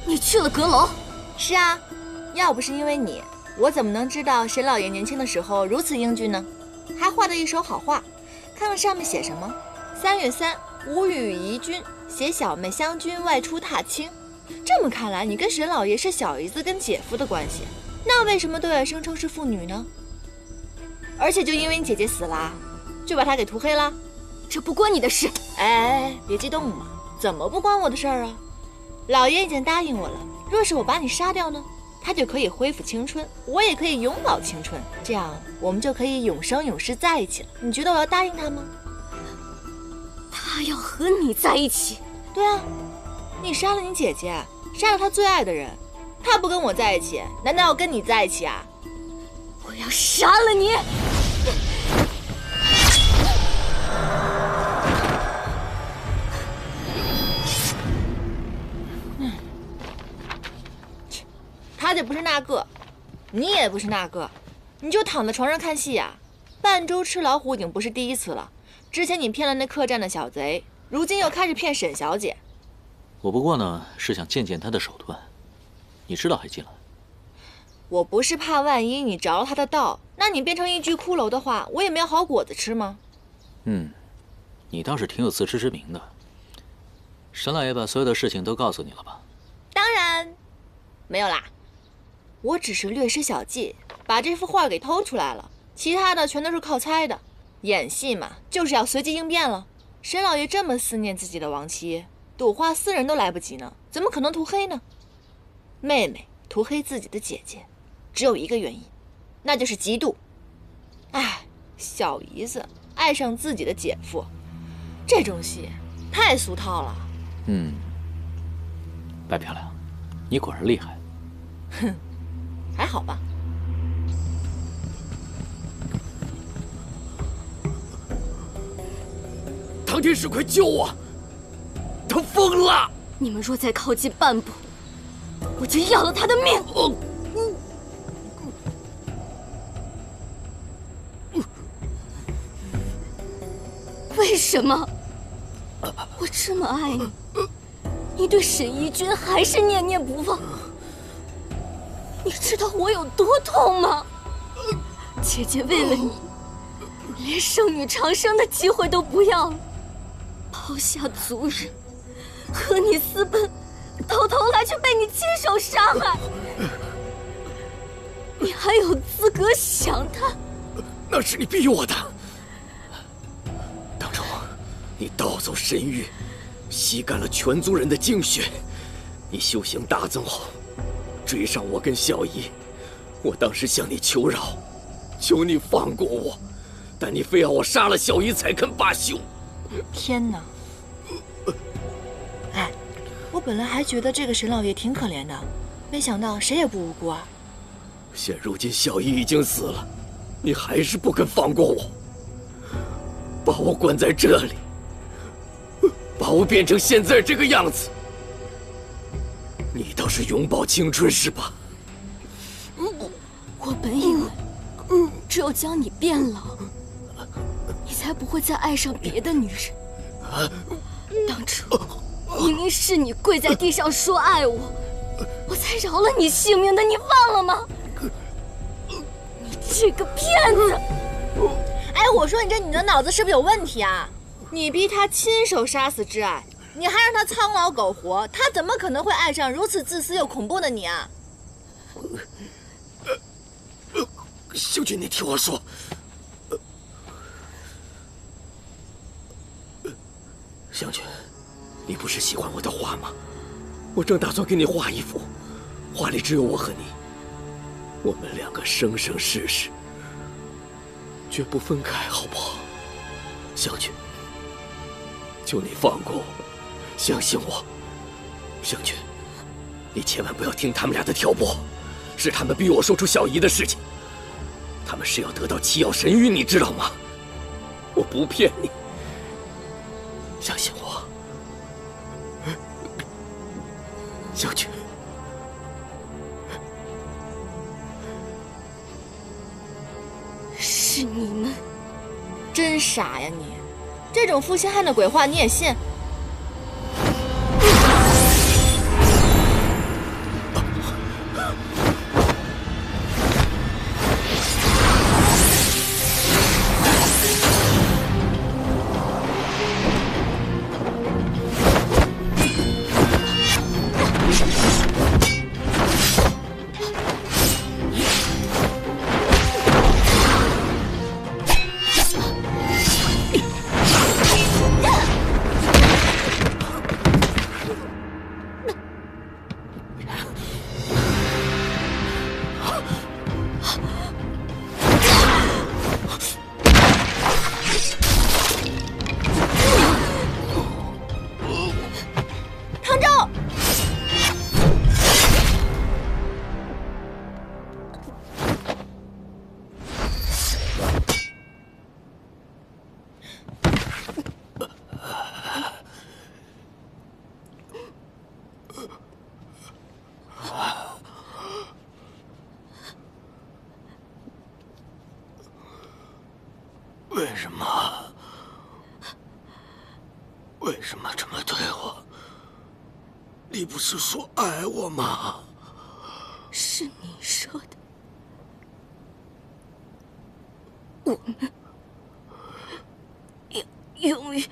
你去了阁楼？是啊，要不是因为你，我怎么能知道沈老爷年轻的时候如此英俊呢？还画了一手好画，看看上面写什么：3月3，吾与宜君携小妹湘君外出踏青。这么看来，你跟沈老爷是小姨子跟姐夫的关系。那为什么对外声称是妇女呢？而且就因为你姐姐死了，就把她给涂黑了？这不关你的事。哎，别激动嘛，怎么不关我的事儿啊？老爷已经答应我了，若是我把你杀掉呢，他就可以恢复青春，我也可以永葆青春，这样我们就可以永生永世在一起了。你觉得我要答应他吗？他要和你在一起？对啊，你杀了你姐姐，杀了她最爱的人，他不跟我在一起，难道要跟你在一起啊？我要杀了你！他就不是那个，你也不是那个，你就躺在床上看戏呀？半周吃老虎已经不是第一次了。之前你骗了那客栈的小贼，如今又开始骗沈小姐。我不过呢是想见见他的手段，你知道还进来。我不是怕万一你着了他的道，那你变成一具骷髅的话，我也没有好果子吃吗？你倒是挺有自知之明的。沈老爷把所有的事情都告诉你了吧？当然没有啦，我只是略施小计，把这幅画给偷出来了，其他的全都是靠猜的。演戏嘛，就是要随机应变了。沈老爷这么思念自己的亡妻，睹花思人都来不及呢，怎么可能涂黑呢？妹妹涂黑自己的姐姐，只有一个原因，那就是嫉妒。哎，小姨子爱上自己的姐夫，这种戏太俗套了。白漂亮，你果然厉害。哼，还好吧。唐天师，快救我！他疯了！你们若再靠近半步，我就要了他的命！为什么？我这么爱你，你对沈怡君还是念念不忘？你知道我有多痛吗？姐姐为了你，连圣女长生的机会都不要了。抛下族人，和你私奔，到头来却被你亲手杀害，你还有资格想他？那是你逼我的。当初你盗走神玉，吸干了全族人的精血，你修行大增后，追上我跟小姨，我当时向你求饶，求你放过我，但你非要我杀了小姨才肯罢休。天哪！哎，我本来还觉得这个沈老爷挺可怜的，没想到谁也不无辜啊。现如今小姨已经死了，你还是不肯放过我，把我关在这里，把我变成现在这个样子。你倒是永葆青春是吧？我本以为，只有将你变老，你才不会再爱上别的女人。当初明明是你跪在地上说爱我，我才饶了你性命的，你忘了吗？你这个骗子！哎，我说你这女的脑子是不是有问题啊？你逼他亲手杀死挚爱，你还让他苍老苟活，他怎么可能会爱上如此自私又恐怖的你啊？秀君，你听我说。湘君，你不是喜欢我的画吗？我正打算给你画一幅，画里只有我和你，我们两个生生世世绝不分开，好不好？湘君，求你放过我，相信我。湘君，你千万不要听他们俩的挑拨，是他们逼我说出小姨的事情。他们是要得到七曜神玉，你知道吗？我不骗你，相信我。湘君，是你们，真傻呀你！这种负心汉的鬼话你也信？为什么？为什么这么对我？你不是说爱我吗？是你说的。我们永远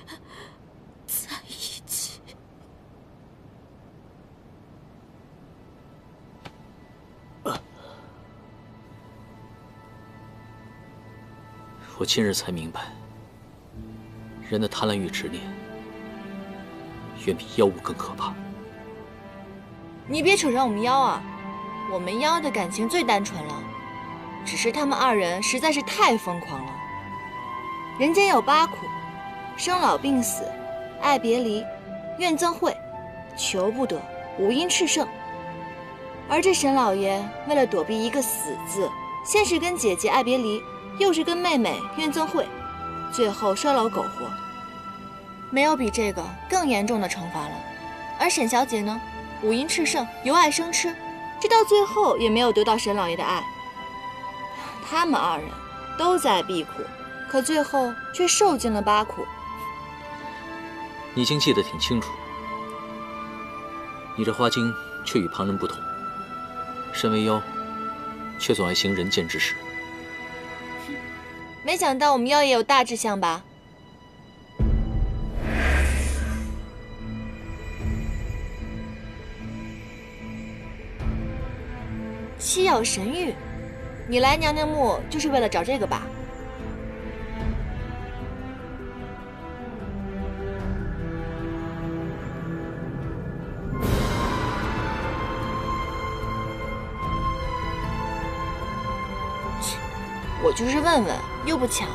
在一起。我今日才明白，人的贪婪与执念，远比妖物更可怕。你别扯上我们妖啊！我们妖的感情最单纯了，只是他们二人实在是太疯狂了。人间有8苦：生老病死、爱别离、怨憎会、求不得、五阴炽盛。而这沈老爷为了躲避一个死字，先是跟姐姐爱别离，又是跟妹妹怨憎会，最后烧老苟活。没有比这个更严重的惩罚了。而沈小姐呢，五阴炽盛，由爱生痴，这到最后也没有得到沈老爷的爱。他们二人都在避苦，可最后却受尽了8苦。你已经记得挺清楚，你这花精却与旁人不同，身为妖，却总爱行人间之事。没想到我们妖也有大志向吧？七药神玉，你来娘娘墓就是为了找这个吧？切，我就是问问，又不抢，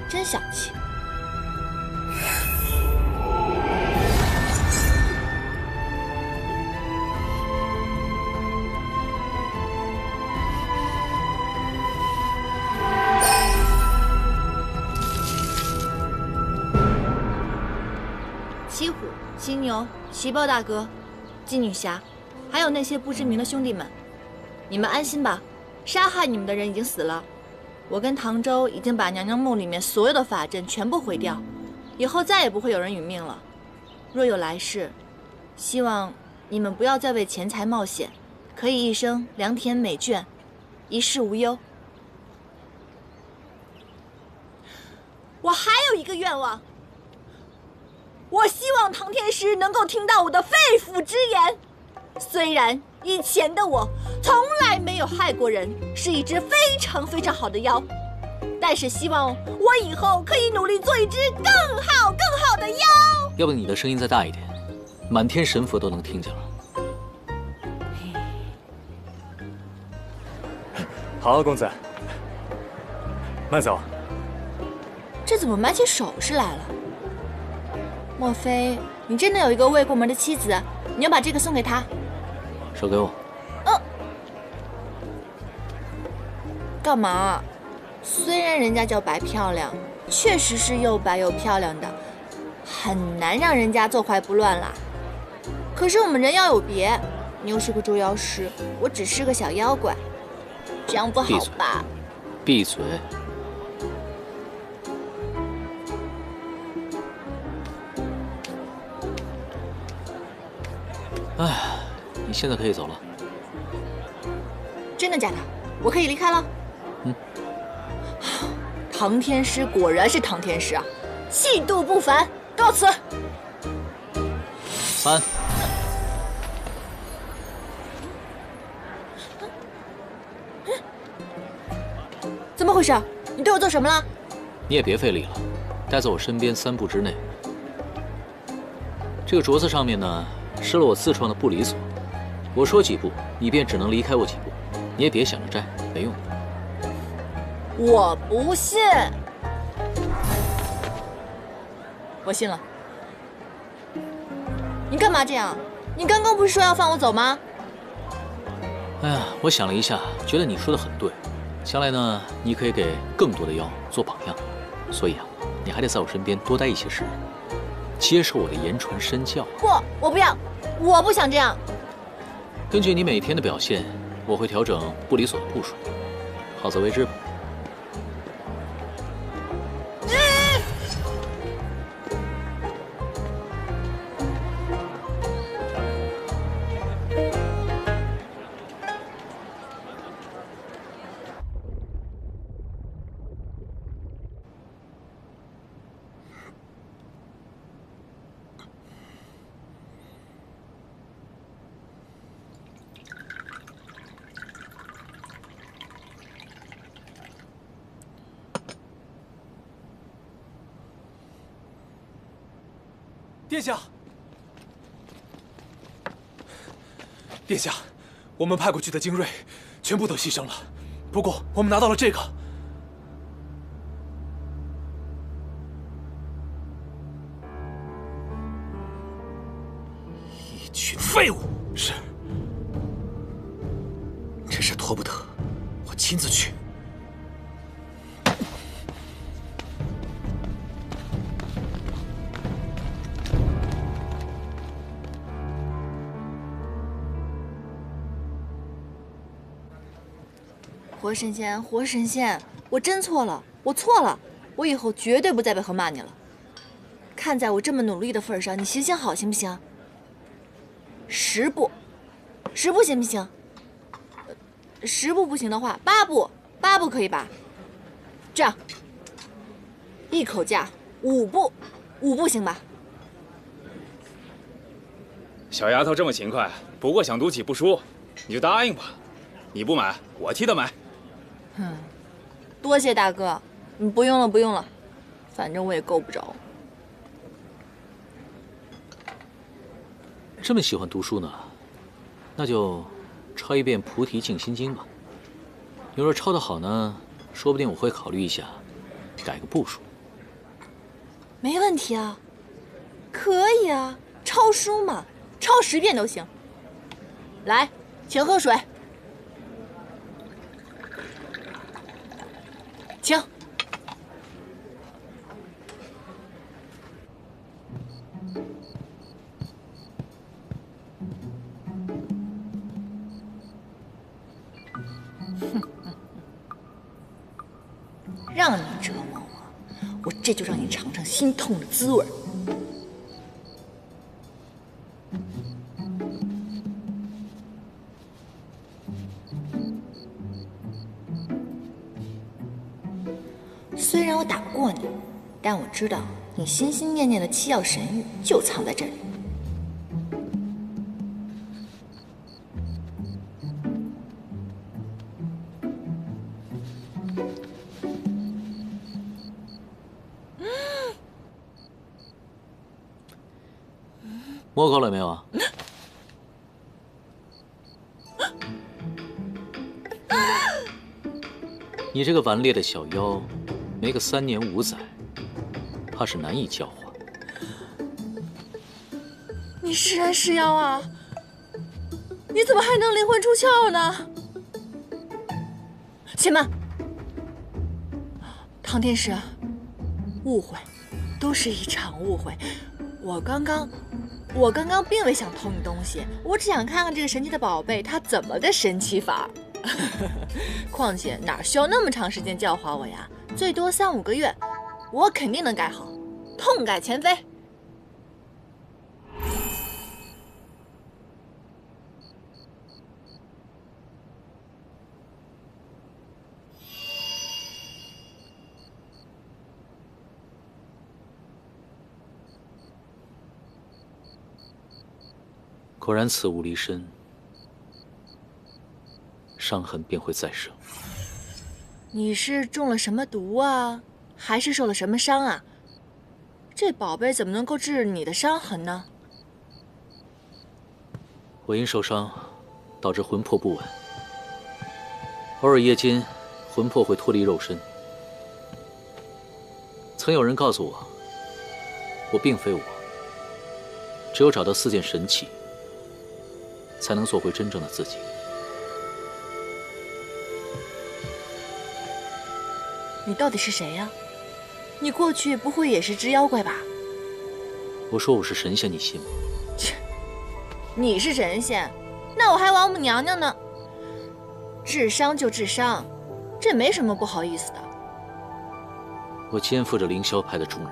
真小气。七虎、犀牛、奇豹大哥、金女侠，还有那些不知名的兄弟们，你们安心吧，杀害你们的人已经死了。我跟唐周已经把娘娘墓里面所有的法阵全部毁掉，以后再也不会有人殒命了。若有来世，希望你们不要再为钱财冒险，可以一生良田美眷，一世无忧。我还有一个愿望。我希望唐天师能够听到我的肺腑之言。虽然以前的我从来没有害过人，是一只非常非常好的妖，但是希望我以后可以努力做一只更好的妖。要不你的声音再大一点，满天神佛都能听见了。好，公子，慢走。这怎么买起首饰来了？莫非你真的有一个未过门的妻子？你要把这个送给他？手给我。干嘛？虽然人家叫白漂亮，确实是又白又漂亮的，很难让人家坐怀不乱啦。可是我们人妖有别，你又是个捉妖师，我只是个小妖怪，这样不好吧？闭嘴！哎，你现在可以走了。真的假的？我可以离开了？唐天师果然是唐天师啊，气度不凡，告辞。3。怎么回事？你对我做什么了？你也别费力了，待在我身边3步之内。这个镯子上面呢，施了我自创的不离锁，我说几步，你便只能离开我几步。你也别想着摘，没用。我不信。我信了。你干嘛这样？你刚刚不是说要放我走吗？哎呀，我想了一下，觉得你说的很对。将来呢，你可以给更多的妖做榜样，所以啊，你还得在我身边多待一些时日，接受我的言传身教。不，我不要，我不想这样。根据你每天的表现，我会调整不离锁的步数，好自为之吧。殿下，殿下，我们派过去的精锐全部都牺牲了，不过我们拿到了这个。一群废物！是。真是拖不得，我亲自去。活神仙，活神仙，我真错了，我错了，我以后绝对不再背后骂你了。看在我这么努力的份上，你行行好，行不行？10步，10步行不行？10步不行的话，8步，8步可以吧？这样，一口价5步，5步行吧？小丫头这么勤快，不过想赌几步输，你就答应吧。你不买，我替她买。多谢大哥，不用了，不用了，反正我也够不着。这么喜欢读书呢，那就抄一遍《菩提静心经》吧。要是抄得好呢，说不定我会考虑一下，改个步数。没问题啊，可以啊，抄书嘛，抄10遍都行。来，请喝水。请。让你折磨我，我这就让你尝尝心痛的滋味。虽然我打不过你，但我知道你心心念念的7曜神玉就藏在这里。摸够了没有啊？你这个顽劣的小妖，没个3年5载，怕是难以教化。你是人是妖啊？你怎么还能灵魂出窍呢？且慢，唐天师，误会，都是一场误会。我刚刚并未想偷你东西，我只想看看这个神奇的宝贝它怎么个神奇法。况且哪需要那么长时间教化我呀？最多3、5个月，我肯定能改好，痛改前非。果然，此物离身，伤痕便会再生。你是中了什么毒啊？还是受了什么伤啊？这宝贝怎么能够治你的伤痕呢？我因受伤，导致魂魄不稳，偶尔夜间，魂魄会脱离肉身。曾有人告诉我，我并非我，只有找到4件神器，才能做回真正的自己。你到底是谁呀？你过去不会也是只妖怪吧？我说我是神仙，你信吗？切，你是神仙，那我还王母娘娘呢。治伤就治伤，这没什么不好意思的。我肩负着凌霄派的重任，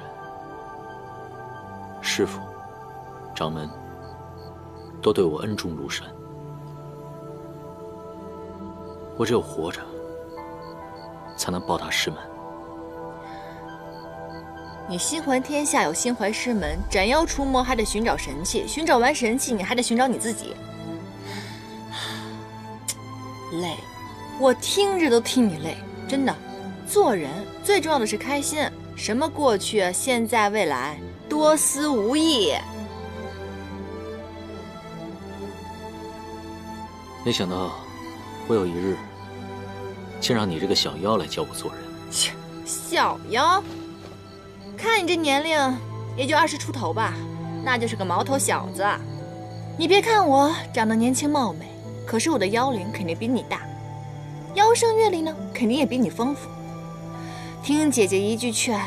师父、掌门都对我恩重如山。我只有活着，才能报答师门。你心怀天下有心怀师门，斩妖除魔还得寻找神器，寻找完神器你还得寻找你自己。累，我听着都替你累，真的。做人最重要的是开心，什么过去、现在、未来，多思无益。没想到，我有一日竟让你这个小妖来教我做人。切，小妖，看你这年龄，也就20出头吧，那就是个毛头小子。你别看我长得年轻貌美，可是我的妖龄肯定比你大，妖生阅历呢，肯定也比你丰富。听姐姐一句劝，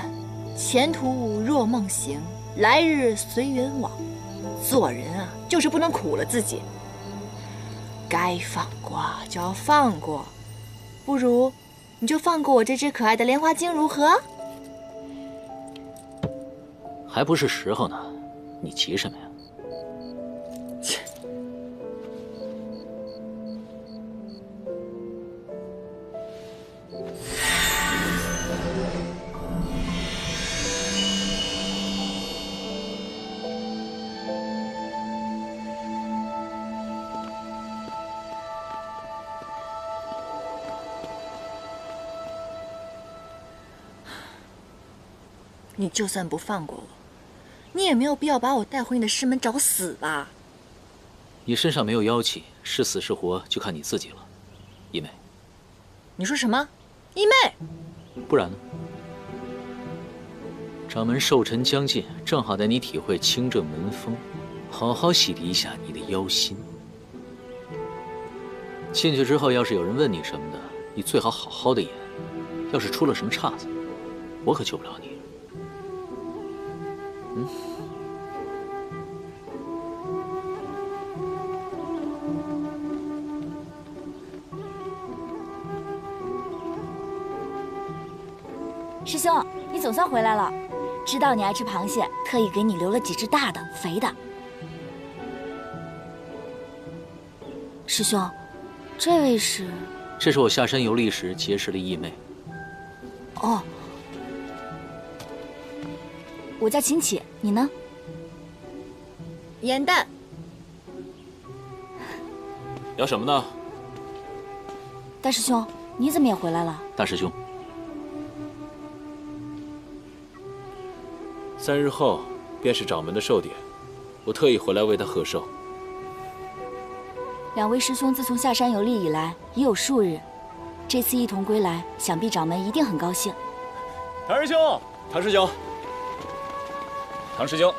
前途若梦行，来日随缘往。做人啊，就是不能苦了自己。该放过就要放过，不如你就放过我这只可爱的莲花精如何？还不是时候呢，你急什么呀？切！你就算不放过我，你也没有必要把我带回你的师门找死吧？你身上没有妖气，是死是活就看你自己了，一妹。你说什么？一妹？不然呢？掌门寿辰将近，正好带你体会清正门风，好好洗涤一下你的妖心。进去之后，要是有人问你什么的，你最好好好的演。要是出了什么岔子，我可救不了你。师兄，你总算回来了。知道你爱吃螃蟹，特意给你留了几只大的、肥的。师兄，这位是？这是我下山游历时结识的义妹。哦，我叫秦启，你呢？盐蛋。要什么呢？大师兄，你怎么也回来了？大师兄，3日后便是掌门的寿典，我特意回来为他贺寿。两位师兄自从下山游历以来已有数日，这次一同归来，想必掌门一定很高兴。唐师兄，唐师兄，唐师兄，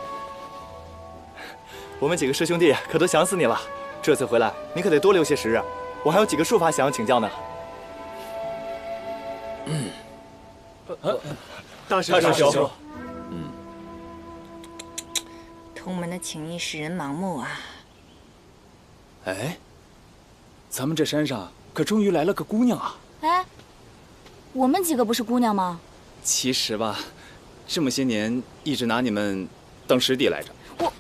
我们几个师兄弟可都想死你了。这次回来，你可得多留些时日，我还有几个术法想要请教呢。大师兄。同门的情谊使人盲目啊！哎，咱们这山上可终于来了个姑娘啊！哎，我们几个不是姑娘吗？其实吧，这么些年一直拿你们当师弟来着。我，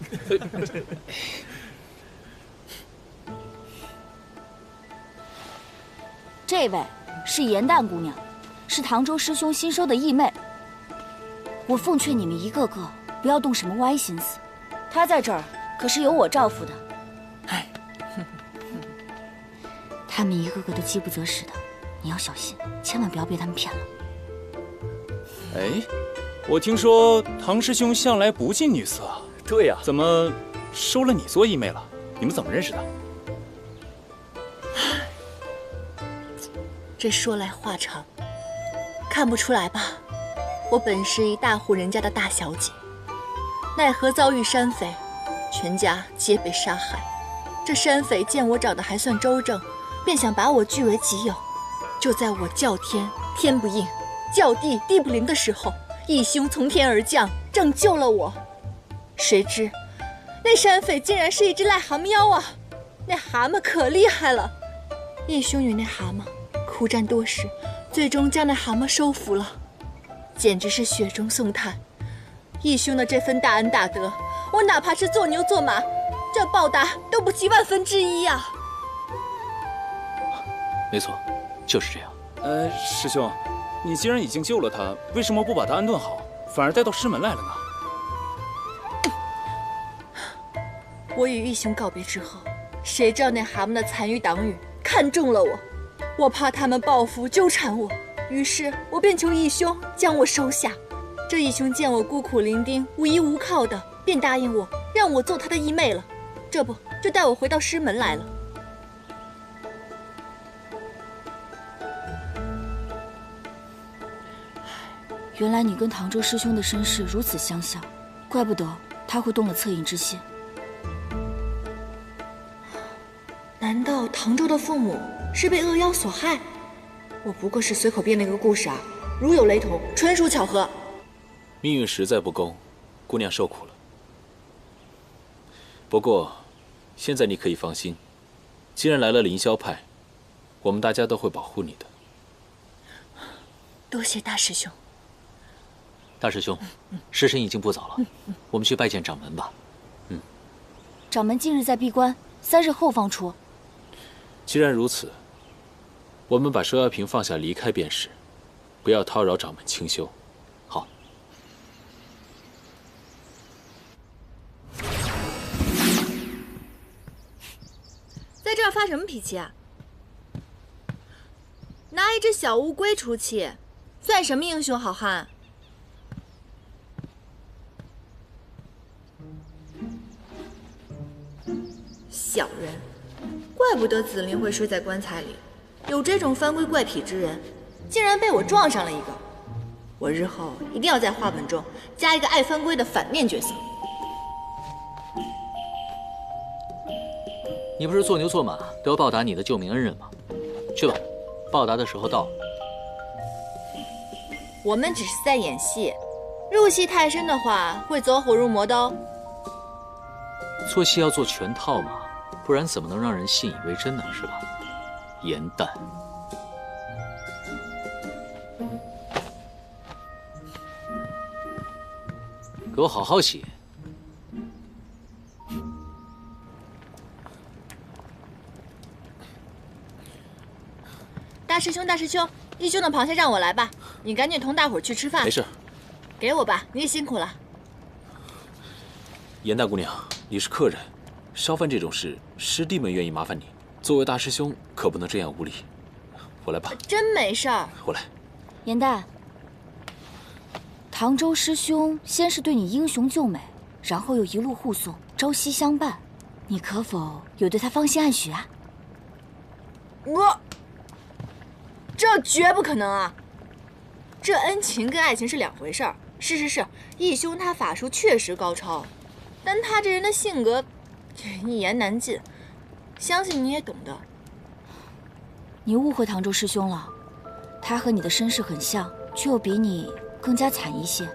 这位是盐蛋姑娘，是唐州师兄新收的义妹。我奉劝你们一个个不要动什么歪心思。她在这儿可是有我照拂的，哎，他们一个个都饥不择食的，你要小心，千万不要被他们骗了。哎，我听说唐师兄向来不近女色。对呀，怎么收了你做义妹了？你们怎么认识的？这说来话长，看不出来吧？我本是一大户人家的大小姐。奈何遭遇山匪，全家皆被杀害。这山匪见我长得还算周正，便想把我据为己有。就在我叫天天不应，叫地地不灵的时候，义兄从天而降，拯救了我。谁知那山匪竟然是一只癞蛤蟆妖啊！那蛤蟆可厉害了，义兄与那蛤蟆苦战多时，最终将那蛤蟆收服了，简直是雪中送炭。义兄的这份大恩大德，我哪怕是做牛做马，这报答都不及1/1000呀！没错，就是这样。师兄，你既然已经救了他，为什么不把他安顿好，反而带到师门来了呢？我与义兄告别之后，谁知道那蛤蟆的残余党羽看中了我，我怕他们报复纠缠我，于是我便求义兄将我收下。这义兄见我孤苦伶仃、无依无靠的，便答应我，让我做他的义妹了。这不，就带我回到师门来了。原来你跟唐周师兄的身世如此相像，怪不得他会动了恻隐之心。难道唐周的父母是被恶妖所害？我不过是随口编了一个故事啊，如有雷同，纯属巧合。命运实在不公，姑娘受苦了。不过，现在你可以放心，既然来了凌霄派，我们大家都会保护你的。多谢大师兄。大师兄，时辰已经不早了，我们去拜见掌门吧。掌门近日在闭关，3日后方出。既然如此，我们把收妖瓶放下，离开便是，不要叨扰掌门清修。好。在这儿发什么脾气啊？拿一只小乌龟出气，算什么英雄好汉？小人，怪不得紫菱会睡在棺材里。有这种番规怪癖之人，竟然被我撞上了一个。我日后一定要在话本中加一个爱番规的反面角色。你不是做牛做马都要报答你的救命恩人吗？去吧，报答的时候到了。我们只是在演戏，入戏太深的话会走火入魔的哦。做戏要做全套嘛，不然怎么能让人信以为真呢？是吧？颜淡。给我好好写。大师兄，大师兄，义兄的螃蟹让我来吧，你赶紧同大伙儿去吃饭。没事，给我吧，你也辛苦了。颜大姑娘，你是客人，烧饭这种事，师弟们愿意麻烦你。作为大师兄，可不能这样无礼。我来吧。真没事儿。我来。颜淡，唐周师兄先是对你英雄救美，然后又一路护送，朝夕相伴，你可否有对他芳心暗许啊？这绝不可能啊！这恩情跟爱情是两回事儿。是，义兄他法术确实高超，但他这人的性格一言难尽，相信你也懂的。你误会唐周师兄了，他和你的身世很像，却又比你更加惨一些，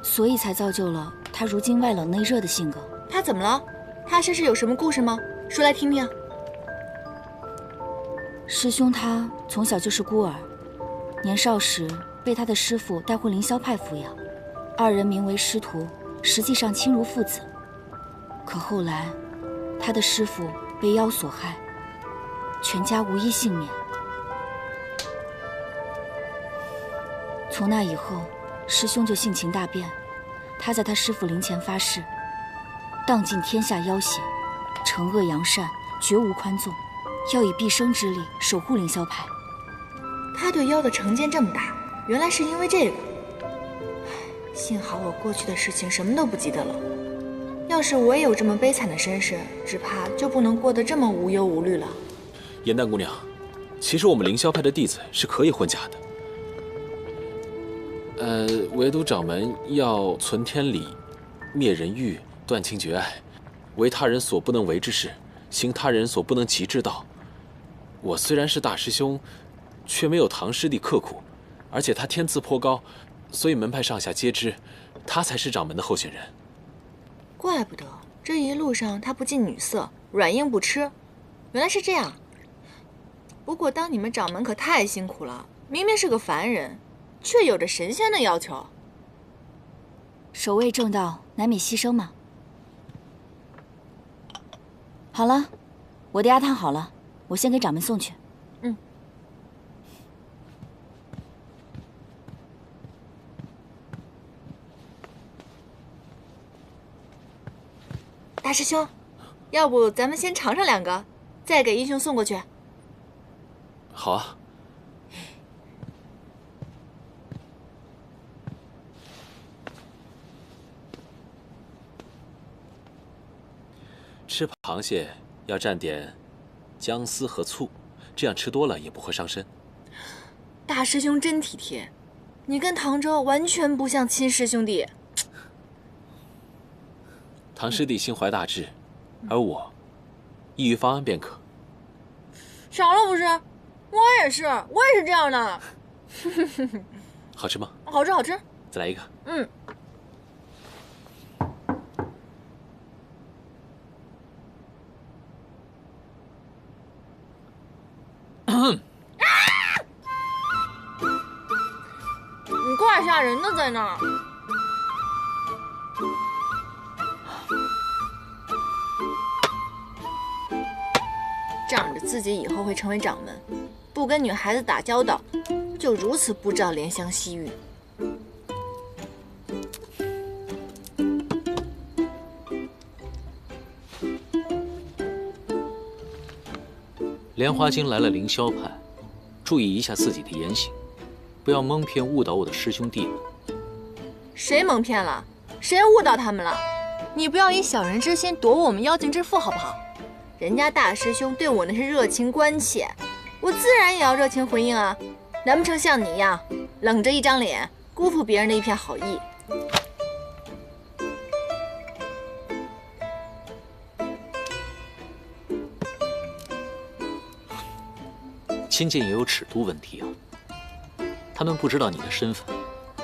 所以才造就了他如今外冷内热的性格。他怎么了？他身世有什么故事吗？说来听听。师兄他从小就是孤儿，年少时被他的师父带回凌霄派抚养，二人名为师徒，实际上亲如父子。可后来，他的师父被妖所害，全家无一幸免。从那以后，师兄就性情大变，他在他师父灵前发誓，荡尽天下妖邪，惩恶扬善，绝无宽纵。要以毕生之力守护凌霄派。他对妖的成见这么大，原来是因为这个。幸好我过去的事情什么都不记得了。要是我也有这么悲惨的身世，只怕就不能过得这么无忧无虑了。颜淡姑娘，其实我们凌霄派的弟子是可以混假的。唯独掌门要存天理，灭人欲，断情绝爱，为他人所不能为之事，行他人所不能及之道。我虽然是大师兄，却没有唐师弟刻苦，而且他天资颇高，所以门派上下皆知，他才是掌门的候选人。怪不得这一路上他不近女色，软硬不吃，原来是这样。不过当你们掌门可太辛苦了，明明是个凡人，却有着神仙的要求。守卫正道，难免牺牲嘛。好了，我的鸭汤好了，我先给掌门送去。大师兄，要不咱们先尝尝两个，再给英雄送过去。好啊。吃螃蟹要蘸点姜丝和醋，这样吃多了也不会伤身。大师兄真体贴，你跟唐周完全不像亲师兄弟。唐师弟心怀大志，而我易于发案便可。少了不是？我也是这样的。好吃吗？好吃，好吃。再来一个。嗯。你怪吓人的，在那儿。仗着自己以后会成为掌门，不跟女孩子打交道，就如此不知道怜香惜玉。莲花精来了凌霄派，注意一下自己的言行，不要蒙骗误导我的师兄弟们。谁蒙骗了？谁误导他们了？你不要以小人之心夺我们妖精之腹，好不好？人家大师兄对我那是热情关切，我自然也要热情回应啊！难不成像你一样冷着一张脸，辜负别人的一片好意？亲近也有尺度问题啊！他们不知道你的身份，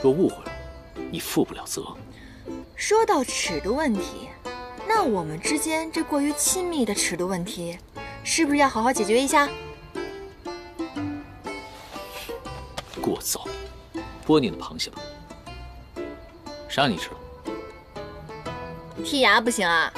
若误会了，你负不了责。说到尺度问题，那我们之间这过于亲密的尺度问题，是不是要好好解决一下？过早，剥你的螃蟹吧。谁让你吃了？剔牙不行啊！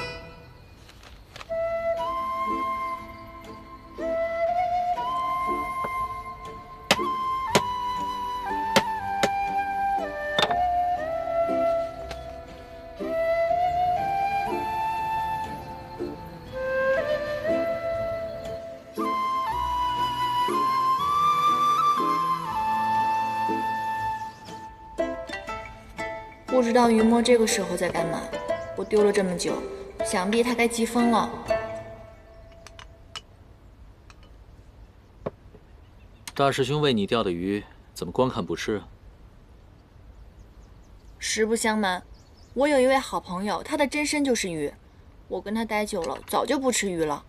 不知道于墨这个时候在干嘛？我丢了这么久，想必他该急疯了。大师兄为你钓的鱼，怎么光看不吃啊？实不相瞒，我有一位好朋友，他的真身就是鱼，我跟他待久了，早就不吃鱼了。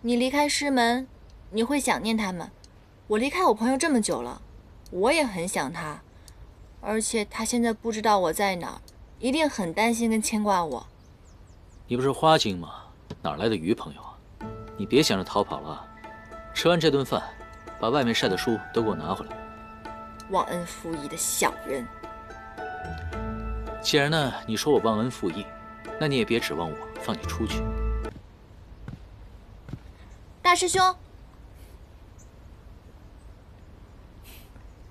你离开师门，你会想念他们。我离开我朋友这么久了，我也很想他。而且他现在不知道我在哪儿，一定很担心跟牵挂我。你不是花精吗？哪来的鱼朋友啊？你别想着逃跑了，吃完这顿饭，把外面晒的书都给我拿回来。忘恩负义的小人！既然呢你说我忘恩负义，那你也别指望我放你出去。大师兄，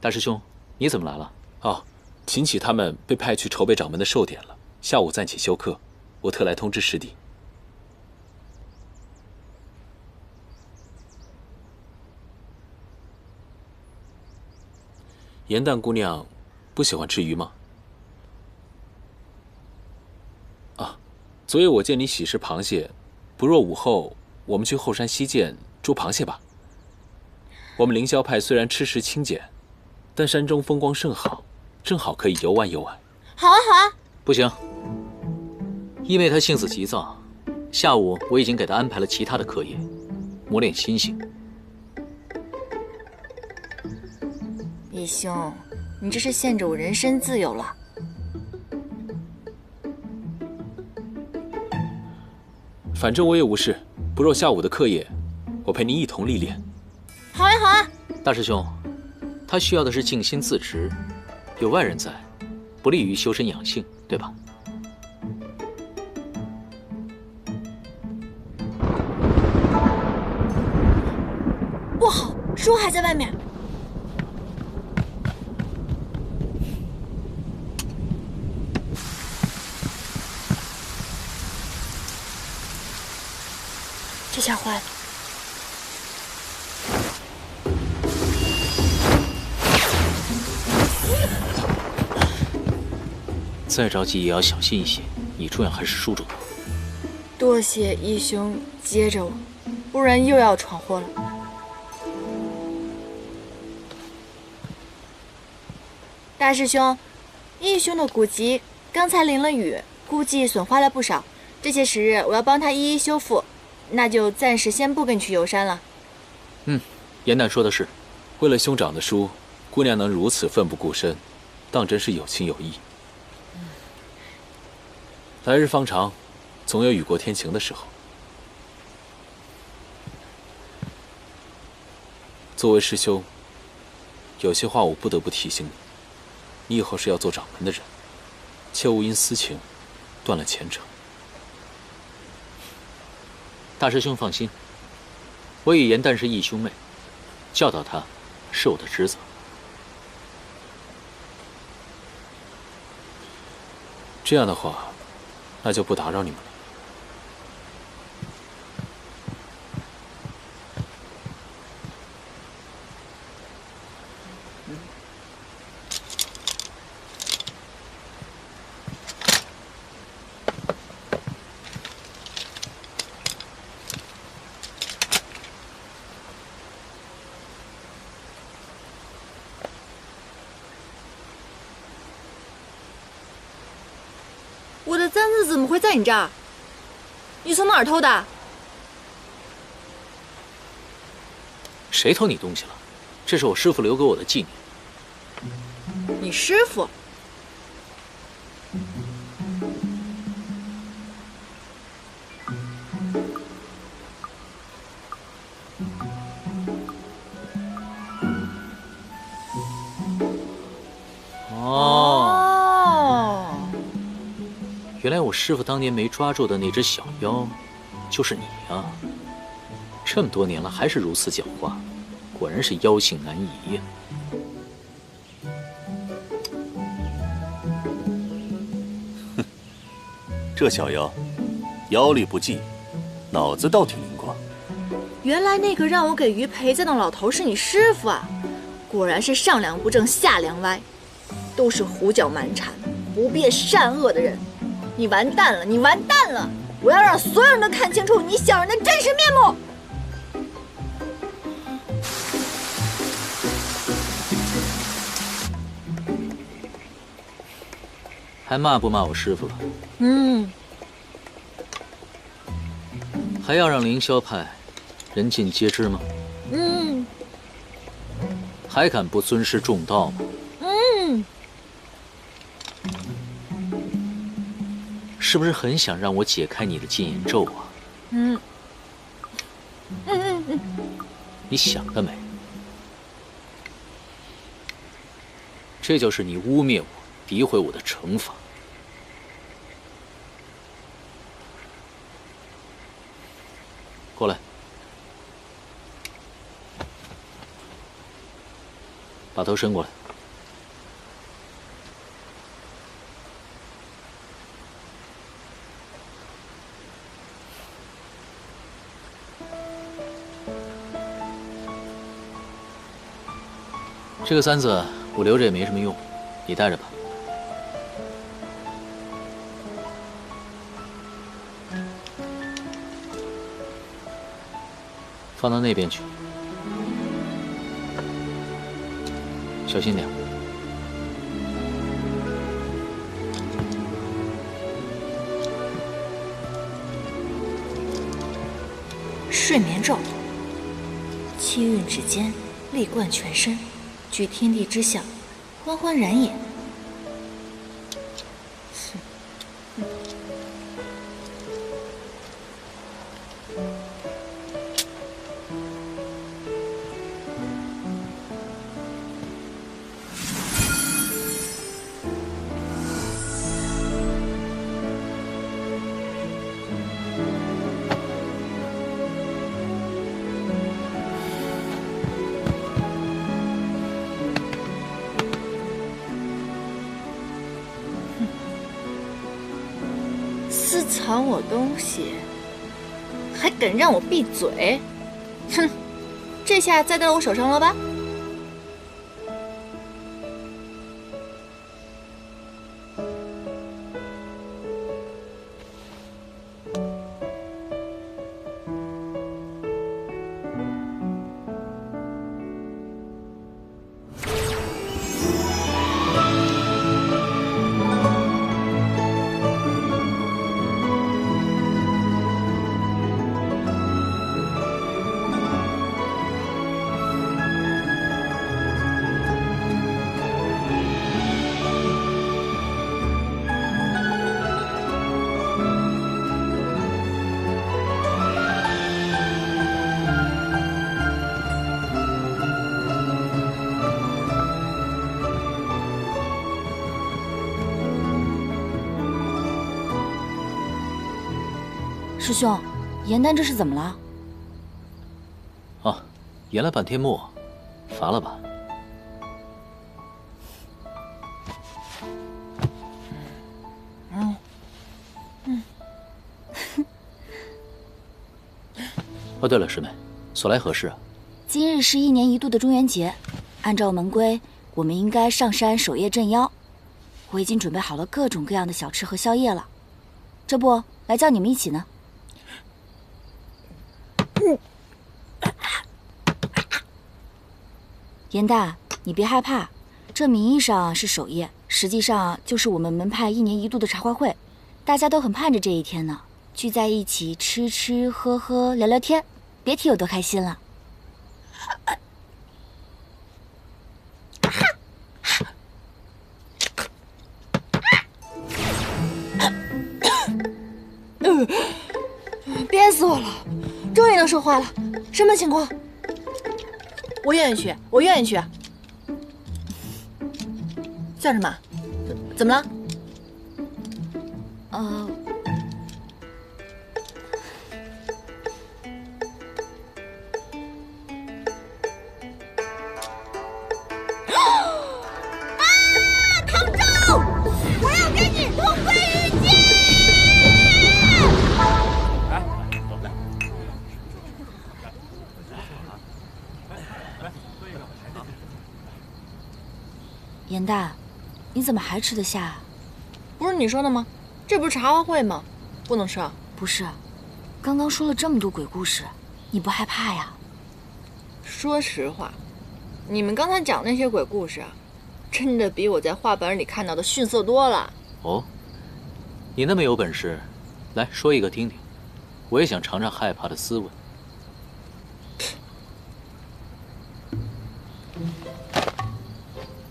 大师兄，你怎么来了？哦，秦启他们被派去筹备掌门的寿典了，下午暂且休课，我特来通知师弟。严淡姑娘不喜欢吃鱼吗？啊，昨夜我见你喜食螃蟹，不若午后我们去后山西涧捉螃蟹吧。我们凌霄派虽然吃食清简，但山中风光甚好，正好可以游玩游玩。好啊，好啊！不行，因为他性子急躁，下午我已经给他安排了其他的课业，磨练心性。义兄，你这是限制我人身自由了。反正我也无事，不若下午的课业，我陪你一同历练。好呀，好啊！大师兄，他需要的是静心自持，有外人在，不利于修身养性，对吧？不好，书还在外面。这下坏了。再着急也要小心一些，你终究还是书主。多谢义兄接着我，不然又要闯祸了。大师兄，义兄的古籍刚才淋了雨，估计损坏了不少。这些时日我要帮他一一修复，那就暂时先不跟你去游山了。严旦说的是，为了兄长的书，姑娘能如此奋不顾身，当真是有情有义。来日方长，总有雨过天晴的时候。作为师兄，有些话我不得不提醒你。你以后是要做掌门的人，切勿因私情断了前程。大师兄放心，我与严旦是义兄妹，教导他是我的职责。这样的话，那就不打扰你们了。我的簪子怎么会在你这儿？你从哪儿偷的？谁偷你东西了？这是我师父留给我的纪念。你师父？原来我师父当年没抓住的那只小妖，就是你啊！这么多年了，还是如此狡猾，果然是妖性难移呀。哼，这小妖，妖力不济，脑子倒挺灵光。原来那个让我给鱼陪葬的老头是你师父啊！果然是上梁不正下梁歪，都是胡搅蛮缠、不辨善恶的人。你完蛋了！你完蛋了！我要让所有人都看清楚你小人的真实面目！还骂不骂我师父了？还要让凌霄派人尽皆知吗？还敢不尊师重道吗？是不是很想让我解开你的禁眼咒啊？你想得美！这就是你污蔑我、诋毁我的惩罚。过来，把头伸过来。这个簪子我留着也没什么用，你带着吧。放到那边去，小心点。睡眠咒，气运指尖，力贯全身。举天地之象，欢欢然也。私藏我东西，还敢让我闭嘴？哼，这下栽到我手上了吧？师兄，严丹这是怎么了？啊，研了半天墨，乏了吧？哦，对了，师妹，所来何事啊？今日是1年1度的中元节，按照门规，我们应该上山守夜镇妖。我已经准备好了各种各样的小吃和宵夜了，这不来叫你们一起呢。严大，你别害怕，这名义上是守夜，实际上就是我们门派1年1度的茶话会，大家都很盼着这一天呢，聚在一起吃吃喝喝聊聊天，别提有多开心了。憋死我了，终于能说话了，什么情况？我愿意去，我愿意去。笑什么？怎么了？唐昭，我要跟你同归于尽！严大，你怎么还吃得下啊？不是你说的吗？这不是茶话会吗？不能吃啊？不是，刚刚说了这么多鬼故事，你不害怕呀？说实话，你们刚才讲那些鬼故事啊，真的比我在画本里看到的逊色多了。哦，你那么有本事，来说一个听听，我也想尝尝害怕的滋味。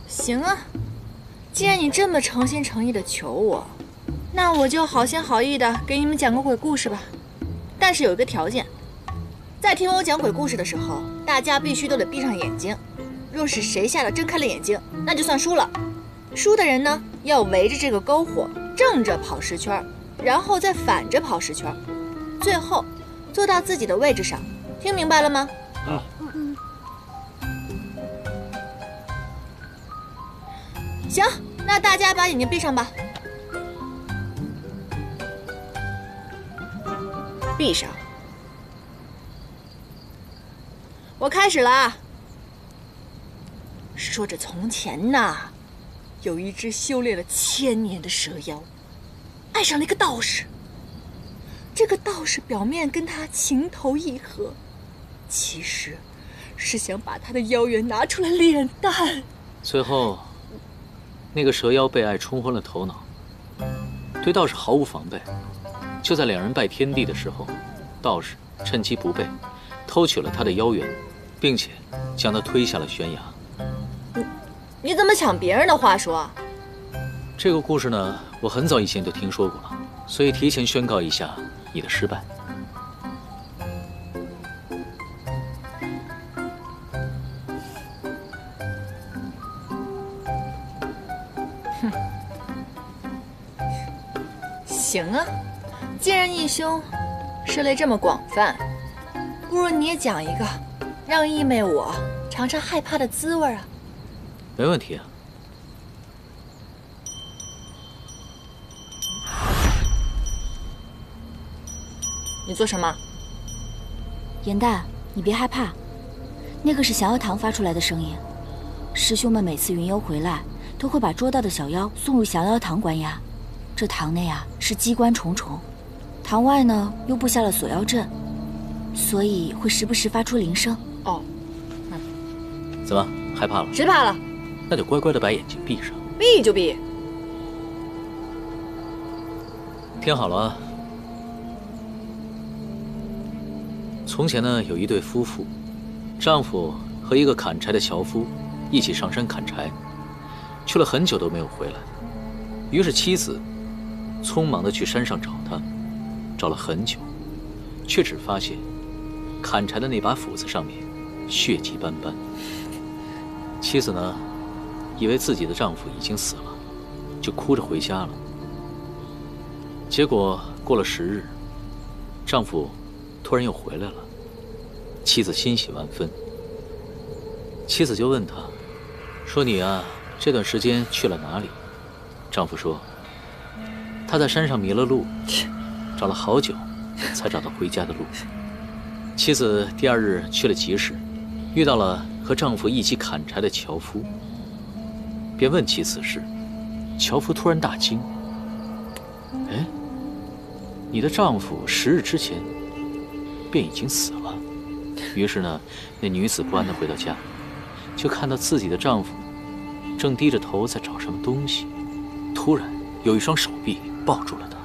行啊，既然你这么诚心诚意的求我，那我就好心好意的给你们讲个鬼故事吧。但是有一个条件，在听我讲鬼故事的时候，大家必须都得闭上眼睛。若是谁吓得睁开了眼睛，那就算输了。输的人呢，要围着这个篝火正着跑10圈，然后再反着跑10圈，最后坐到自己的位置上。听明白了吗？行，那大家把眼睛闭上吧。闭上。我开始了啊。说着从前呐，有一只修炼了1000年的蛇妖，爱上了一个道士。这个道士表面跟他情投意合，其实是想把他的妖缘拿出来敛淡。最后，那个蛇妖被爱冲昏了头脑，对道士毫无防备。就在两人拜天地的时候，道士趁其不备，偷取了他的妖缘，并且将他推下了悬崖。你怎么抢别人的话说啊？这个故事呢，我很早以前就听说过了，所以提前宣告一下你的失败。哼，行啊，既然义兄涉猎这么广泛，不如你也讲一个，让义妹我尝尝害怕的滋味啊。没问题啊。你做什么？严大，你别害怕，那个是降妖堂发出来的声音。师兄们每次云游回来，都会把捉到的小妖送入降妖堂关押。这堂内啊是机关重重，堂外呢又布下了锁妖阵，所以会时不时发出铃声。哦，怎么害怕了？谁怕了？那就乖乖的把眼睛闭上。闭就闭。听好了啊。从前呢，有一对夫妇，丈夫和一个砍柴的樵夫一起上山砍柴，去了很久都没有回来。于是妻子匆忙地去山上找他，找了很久，却只发现砍柴的那把斧子上面血迹斑斑。妻子呢，以为自己的丈夫已经死了，就哭着回家了。结果过了10日，丈夫突然又回来了，妻子欣喜万分。妻子就问他，说你啊，这段时间去了哪里？丈夫说，他在山上迷了路，找了好久，才找到回家的路。妻子第二日去了集市，遇到了和丈夫一起砍柴的樵夫，便问其此事。樵夫突然大惊：“哎，你的丈夫10日之前便已经死了。”于是呢，那女子不安地回到家，就看到自己的丈夫正低着头在找什么东西，突然有一双手臂抱住了她。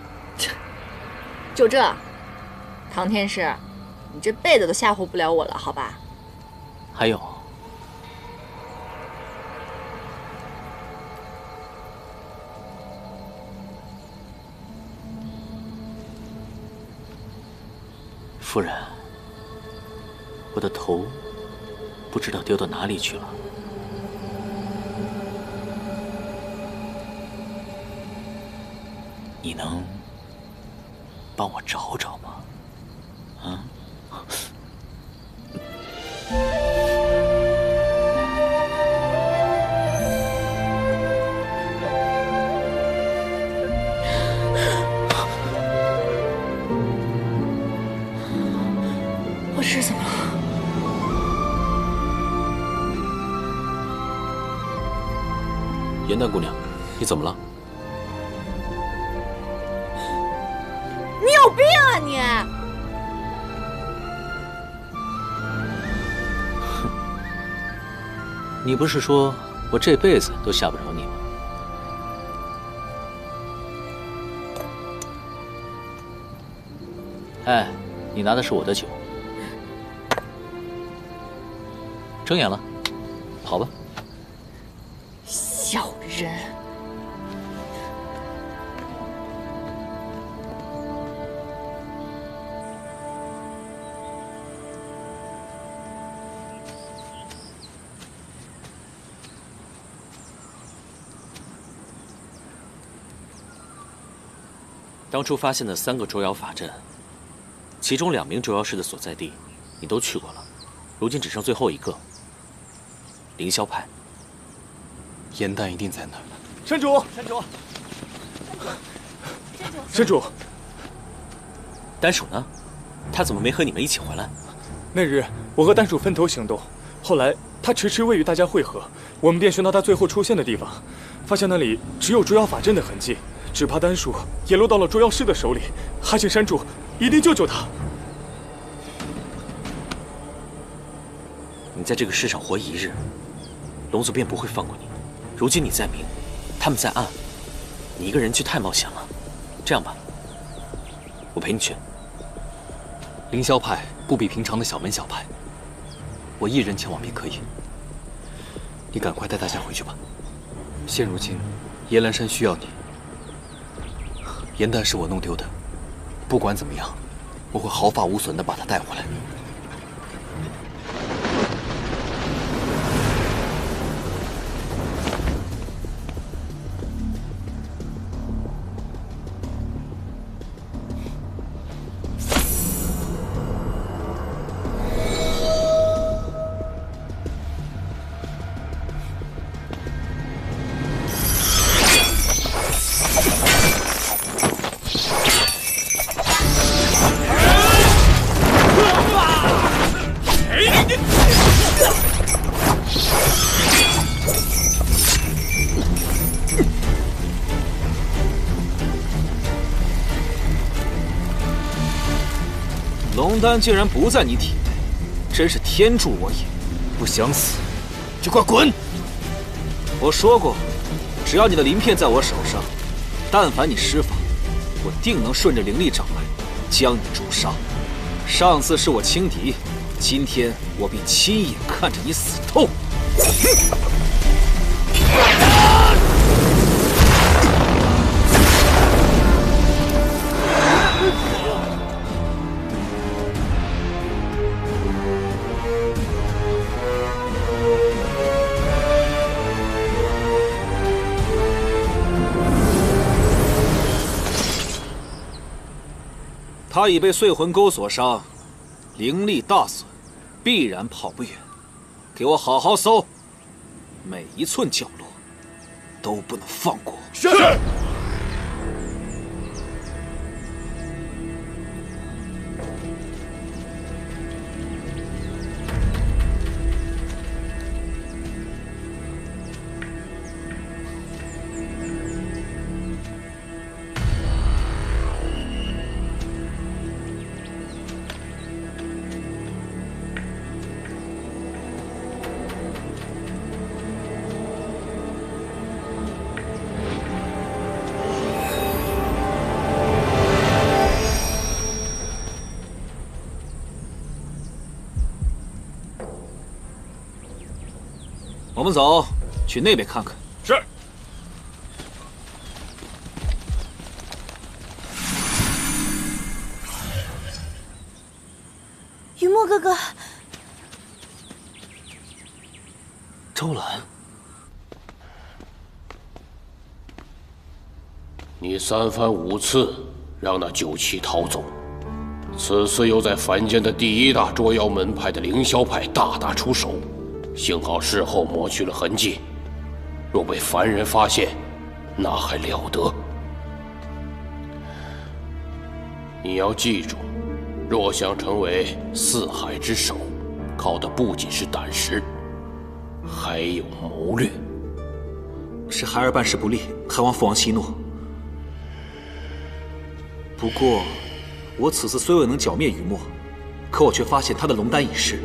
就这，唐天师，你这辈子都吓唬不了我了，好吧？还有，夫人，我的头不知道丢到哪里去了。你能帮我找找吗？啊？我这是怎么了？严淡姑娘，你怎么了？你有病啊你！你不是说我这辈子都吓不着你吗？哎，你拿的是我的酒。睁眼了，跑吧。小人。当初发现的3个捉妖法阵，其中2名捉妖师的所在地，你都去过了，如今只剩最后一个。凌霄派，严淡一定在那儿。山主，山主，丹鼠呢？他怎么没和你们一起回来？那日我和丹鼠分头行动，后来他迟迟未与大家会合，我们便寻到他最后出现的地方，发现那里只有捉妖法阵的痕迹。只怕丹鼠也落到了捉妖师的手里，还请山主一定救救他。你在这个世上活1日，龙族便不会放过你。如今你在明，他们在暗，你一个人去太冒险了。这样吧，我陪你去。凌霄派不比平常的小门小派，我一人前往便可以。你赶快带大家回去吧。现如今，夜兰山需要你。严淡是我弄丢的，不管怎么样，我会毫发无损地把他带回来。龙丹竟然不在你体内，真是天助我也！不想死，就快滚！我说过，只要你的鳞片在我手上，但凡你施法，我定能顺着灵力掌脉将你诛杀。上次是我轻敌，今天我必亲眼看着你死透！他已被碎魂钩所伤，灵力大损，必然跑不远。给我好好搜，每一寸角落都不能放过。是。我们走，去那边看看。是。雨墨哥哥，周兰，你3番5次让那酒旗逃走，此次又在凡间的第1大捉妖门派的凌霄派大打出手。幸好事后抹去了痕迹，若被凡人发现，那还了得？你要记住，若想成为四海之首，靠的不仅是胆识，还有谋略。是孩儿办事不力，还望父王息怒。不过，我此次虽未能剿灭雨墨，可我却发现他的龙丹已逝，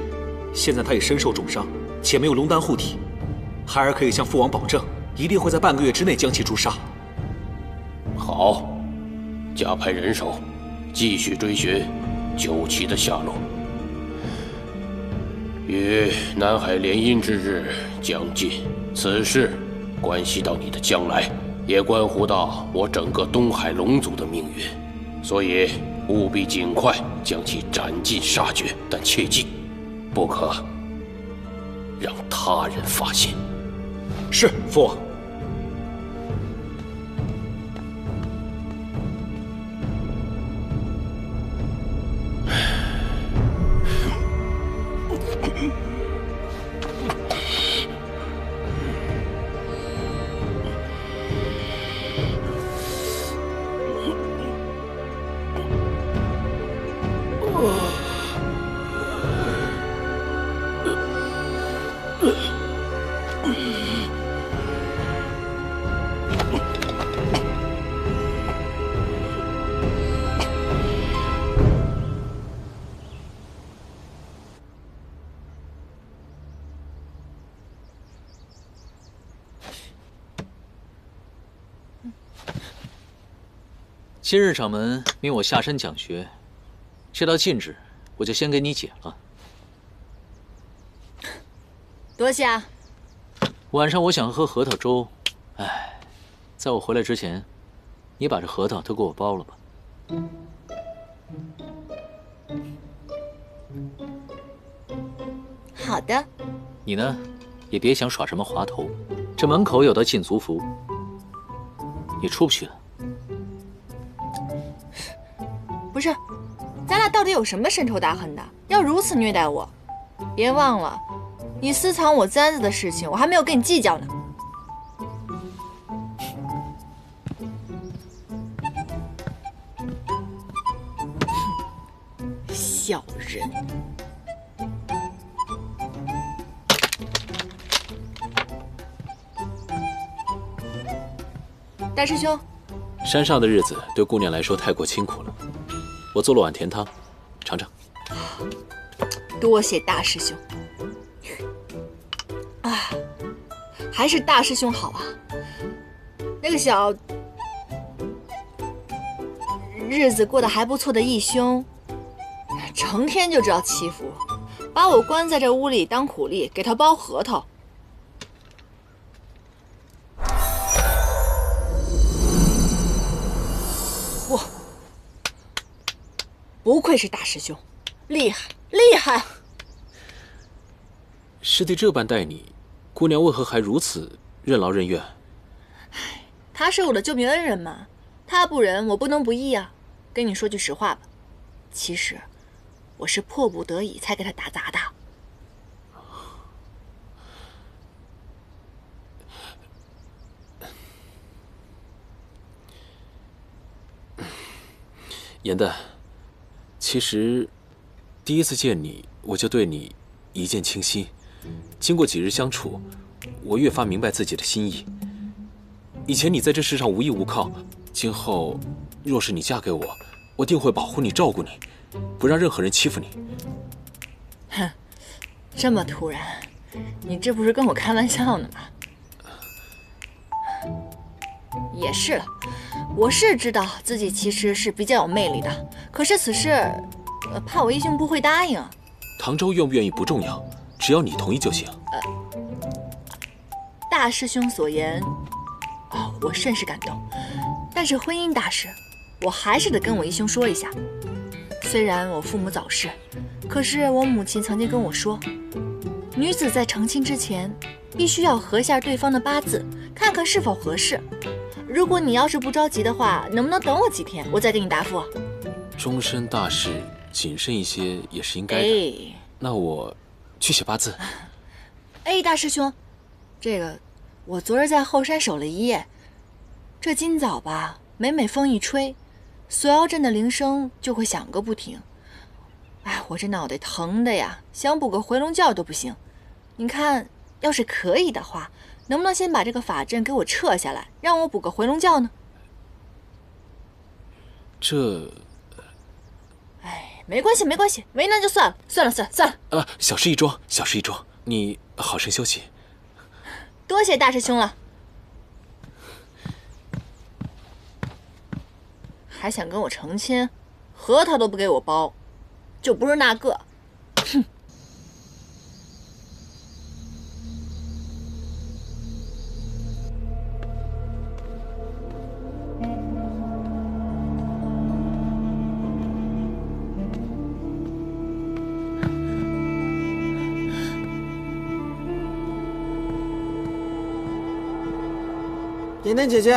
现在他已身受重伤。且没有龙丹护体，孩儿可以向父王保证，一定会在半个月之内将其诛杀。好，加派人手，继续追寻酒旗的下落。与南海联姻之日将近，此事关系到你的将来，也关乎到我整个东海龙族的命运，所以务必尽快将其斩尽杀绝，但切记，不可让他人发现。是，父王。今日掌门命我下山讲学，这道禁制我就先给你解了。多谢啊。晚上我想喝核桃粥，哎，在我回来之前，你把这核桃都给我包了吧。好的。你呢，也别想耍什么滑头，这门口有道禁足符，你出不去的。不是，咱俩到底有什么深仇大恨的？要如此虐待我？别忘了，你私藏我簪子的事情，我还没有跟你计较呢。小人！大师兄，山上的日子对姑娘来说太过清苦了，我做了碗甜汤，尝尝。多谢大师兄。啊，还是大师兄好啊。那个小日子过得还不错的义兄，成天就知道欺负我，把我关在这屋里当苦力，给他包核桃。哇，不愧是大师兄，厉害厉害！师弟这般待你，姑娘为何还如此任劳任怨？他是我的救命恩人嘛，他不仁，我不能不义啊。跟你说句实话吧，其实我是迫不得已才给他打杂的。严丹，其实第一次见你，我就对你一见倾心。经过几日相处，我越发明白自己的心意。以前你在这世上无依无靠，今后若是你嫁给我，我定会保护你、照顾你，不让任何人欺负你。哼，这么突然，你这不是跟我开玩笑呢吗？也是了，我是知道自己其实是比较有魅力的，可是此事，怕我义兄不会答应。唐周愿不愿意不重要，只要你同意就行。大师兄所言，我甚是感动。但是婚姻大事，我还是得跟我义兄说一下。虽然我父母早逝，可是我母亲曾经跟我说，女子在成亲之前，必须要核下对方的八字，看看是否合适。如果你要是不着急的话，能不能等我几天，我再给你答复？终身大事，谨慎一些也是应该的。那我去写八字。大师兄，这个我昨儿在后山守了一夜，这今早吧，每风一吹，索要镇的铃声就会响个不停。我这脑袋疼的呀，想补个回笼觉都不行。你看，要是可以的话，能不能先把这个法阵给我撤下来，让我补个回笼觉呢？这……没关系，没关系，为难就算了，算了。小事一桩，小事一桩，你好生休息。多谢大师兄了。还想跟我成亲，核桃都不给我包，就不是那个。哼。妍妍姐姐，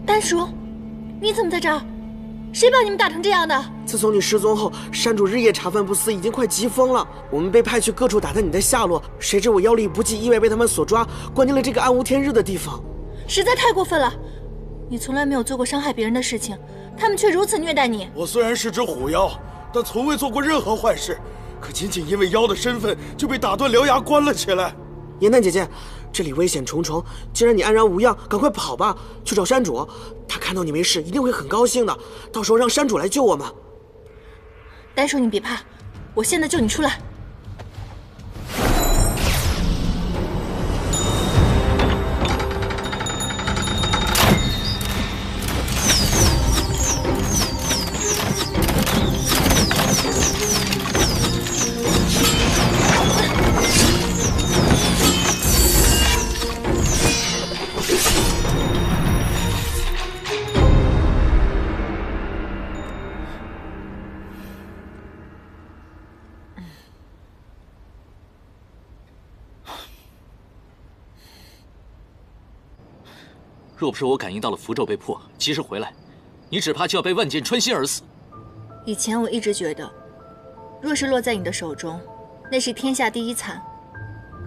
丹叔，你怎么在这儿？谁把你们打成这样的？自从你失踪后，山主日夜茶饭不思，已经快急疯了。我们被派去各处打探你的下落，谁知我妖力不济，意外被他们所抓，关进了这个暗无天日的地方。实在太过分了！你从来没有做过伤害别人的事情，他们却如此虐待你。我虽然是只虎妖，但从未做过任何坏事，可仅仅因为妖的身份，就被打断獠牙关了起来。妍妍姐姐，这里危险重重，既然你安然无恙，赶快跑吧，去找山主。他看到你没事，一定会很高兴的。到时候让山主来救我们。丹叔，你别怕，我现在救你出来。若不是我感应到了符咒被破，及时回来，你只怕就要被万箭穿心而死。以前我一直觉得，若是落在你的手中，那是天下第一惨。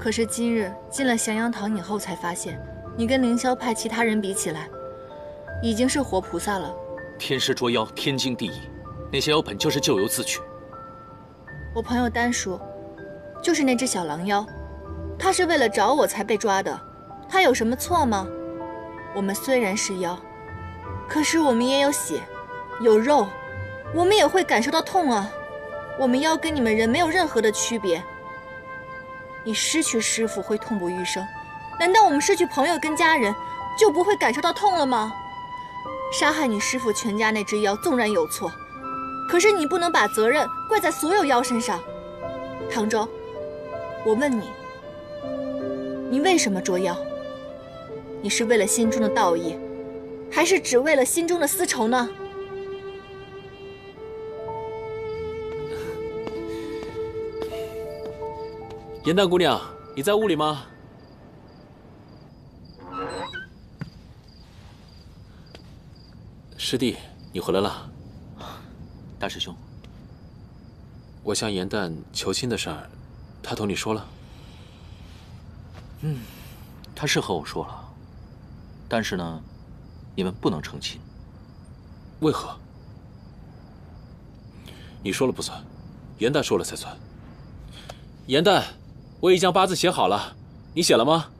可是今日进了降阳堂以后，才发现，你跟凌霄派其他人比起来，已经是活菩萨了。天师捉妖，天经地义，那些妖本就是咎由自取。我朋友丹叔，就是那只小狼妖，他是为了找我才被抓的，他有什么错吗？我们虽然是妖，可是我们也有血，有肉，我们也会感受到痛啊。我们妖跟你们人没有任何的区别。你失去师父会痛不欲生，难道我们失去朋友跟家人就不会感受到痛了吗？杀害你师父全家那只妖纵然有错，可是你不能把责任怪在所有妖身上。唐周，我问你，你为什么捉妖？你是为了心中的道义，还是只为了心中的私仇呢？严丹姑娘，你在屋里吗？师弟，你回来了。大师兄，我向严旦求亲的事儿，他同你说了？他是和我说了，但是呢，你们不能成亲。为何？你说了不算，严旦说了才算。严旦，我已将八字写好了，你写了吗？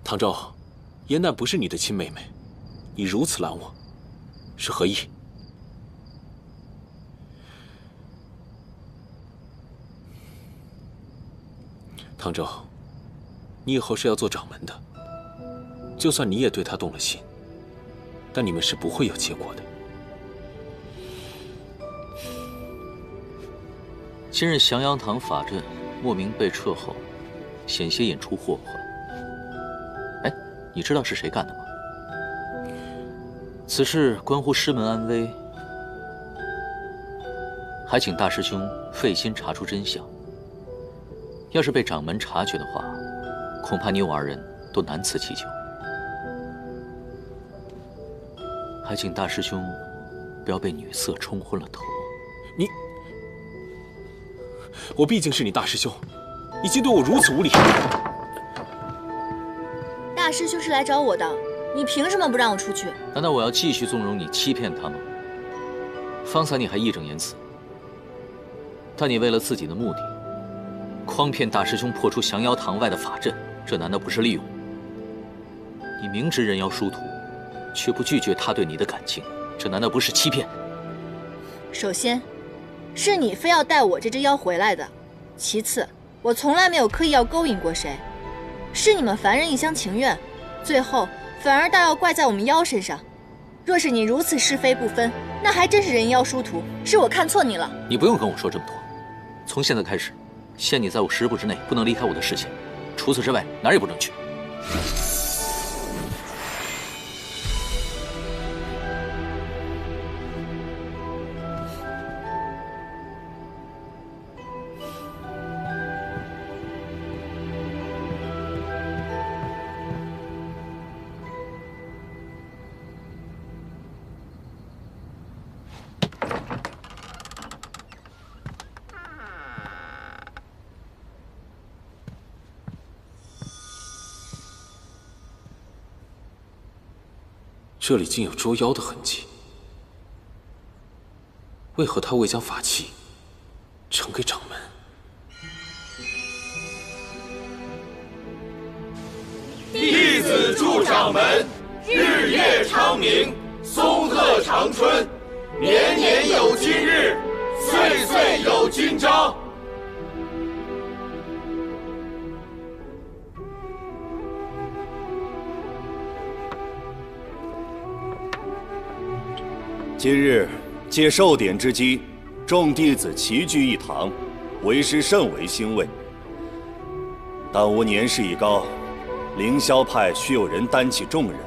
唐周，严旦不是你的亲妹妹，你如此拦我，是何意？唐周，你以后是要做掌门的，就算你也对他动了心，但你们是不会有结果的。今日降阳堂法阵莫名被撤后，险些引出祸患。你知道是谁干的吗？此事关乎师门安危，还请大师兄费心查出真相。要是被掌门察觉的话，恐怕你我二人都难辞其咎。还请大师兄不要被女色冲昏了头。我毕竟是你大师兄，你竟对我如此无礼！大师兄是来找我的，你凭什么不让我出去？难道我要继续纵容你欺骗他吗？方才你还义正言辞，但你为了自己的目的，诓骗大师兄破出降妖堂外的法阵，这难道不是利用？你明知人妖殊途，却不拒绝他对你的感情，这难道不是欺骗？首先，是你非要带我这只妖回来的；其次，我从来没有刻意要勾引过谁。是你们凡人一厢情愿，最后反而大要怪在我们妖身上。若是你如此是非不分，那还真是人妖殊途，是我看错你了。你不用跟我说这么多，从现在开始，限你在我10步之内不能离开我的视线，除此之外哪儿也不能去。这里竟有捉妖的痕迹，为何他未将法器呈给掌门？弟子祝掌门日夜昌明，松鹤长春，年年有今日，岁岁有今朝。今日借寿典之机，众弟子齐聚一堂，为师甚为欣慰。但吾年事已高，凌霄派需有人担起重任。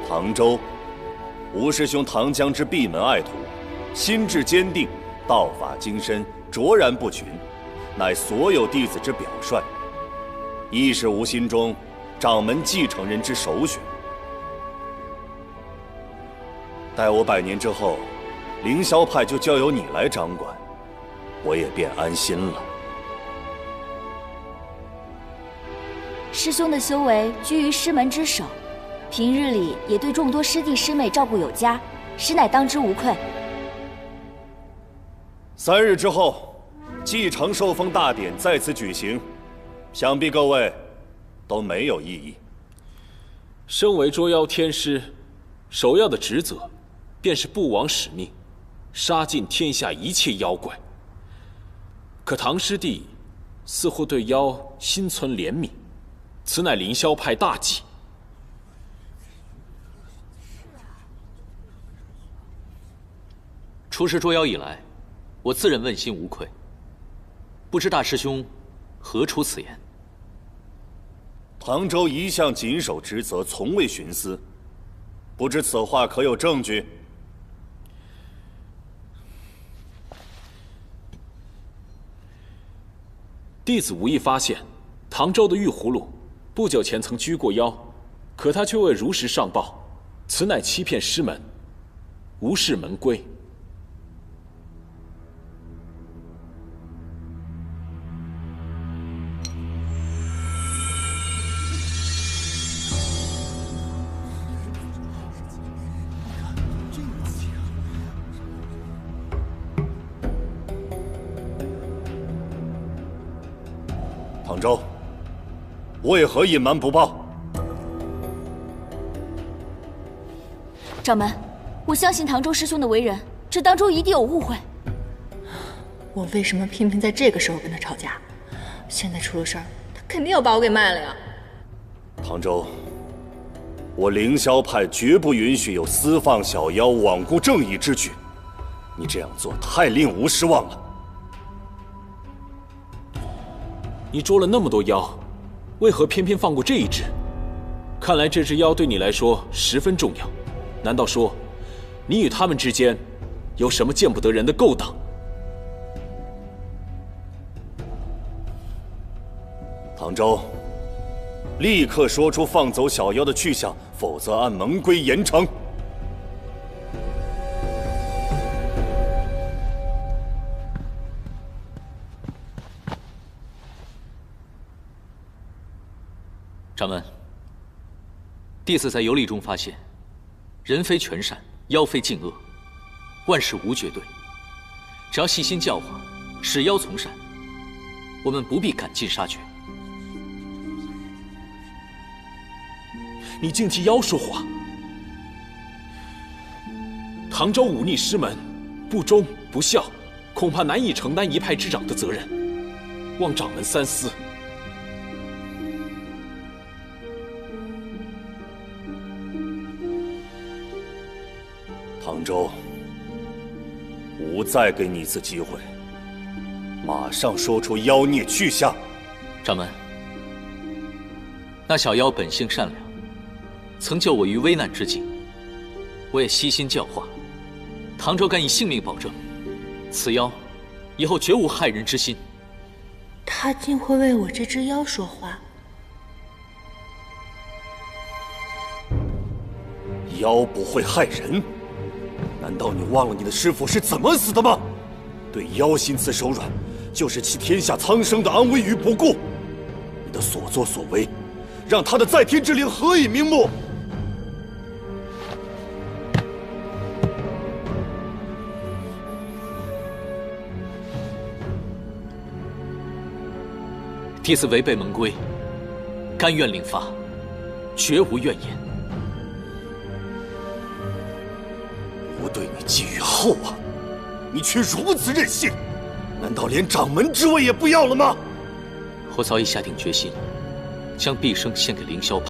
唐周，吴师兄唐江之闭门爱徒，心志坚定，道法精深，卓然不群，乃所有弟子之表率，亦是吾心中掌门继承人之首选。待我100年之后，凌霄派就交由你来掌管，我也便安心了。师兄的修为居于师门之首，平日里也对众多师弟师妹照顾有加，实乃当之无愧。3日之后，继承受封大典在此举行，想必各位都没有异议。身为捉妖天师，首要的职责便是不枉使命，杀尽天下一切妖怪。可唐师弟似乎对妖心存怜悯，此乃凌霄派大忌。出师捉妖以来，我自认问心无愧。不知大师兄何出此言？唐周一向谨守职责，从未徇私，不知此话可有证据？弟子无意发现，唐州的玉葫芦不久前曾拘过妖，可他却未如实上报，此乃欺骗师门，无视门规。唐州，为何隐瞒不报？掌门，我相信唐州师兄的为人，这当中一定有误会。我为什么偏偏在这个时候跟他吵架？现在出了事儿，他肯定要把我给卖了呀！唐州，我凌霄派绝不允许有私放小妖、罔顾正义之举，你这样做太令吾失望了。你捉了那么多妖，为何偏偏放过这一只？看来这只妖对你来说十分重要。难道说，你与他们之间有什么见不得人的勾当？唐州，立刻说出放走小妖的去向，否则按门规严惩。掌门，弟子在游历中发现，人非全善，妖非尽恶，万事无绝对。只要细心教化，使妖从善，我们不必赶尽杀绝。你竟替妖说话！唐州忤逆师门，不忠不孝，恐怕难以承担一派之长的责任，望掌门三思。唐州，吾再给你一次机会，马上说出妖孽去向。掌门，那小妖本性善良，曾救我于危难之际，我也悉心教化。唐州敢以性命保证，此妖以后绝无害人之心。他竟会为我这只妖说话？妖不会害人？难道你忘了你的师父是怎么死的吗？对妖心慈手软，就是弃天下苍生的安危于不顾。你的所作所为，让他的在天之灵何以瞑目？弟子违背门规，甘愿领罚，绝无怨言。吾对你寄予厚望，你却如此任性，难道连掌门之位也不要了吗？我早已下定决心，将毕生献给凌霄派。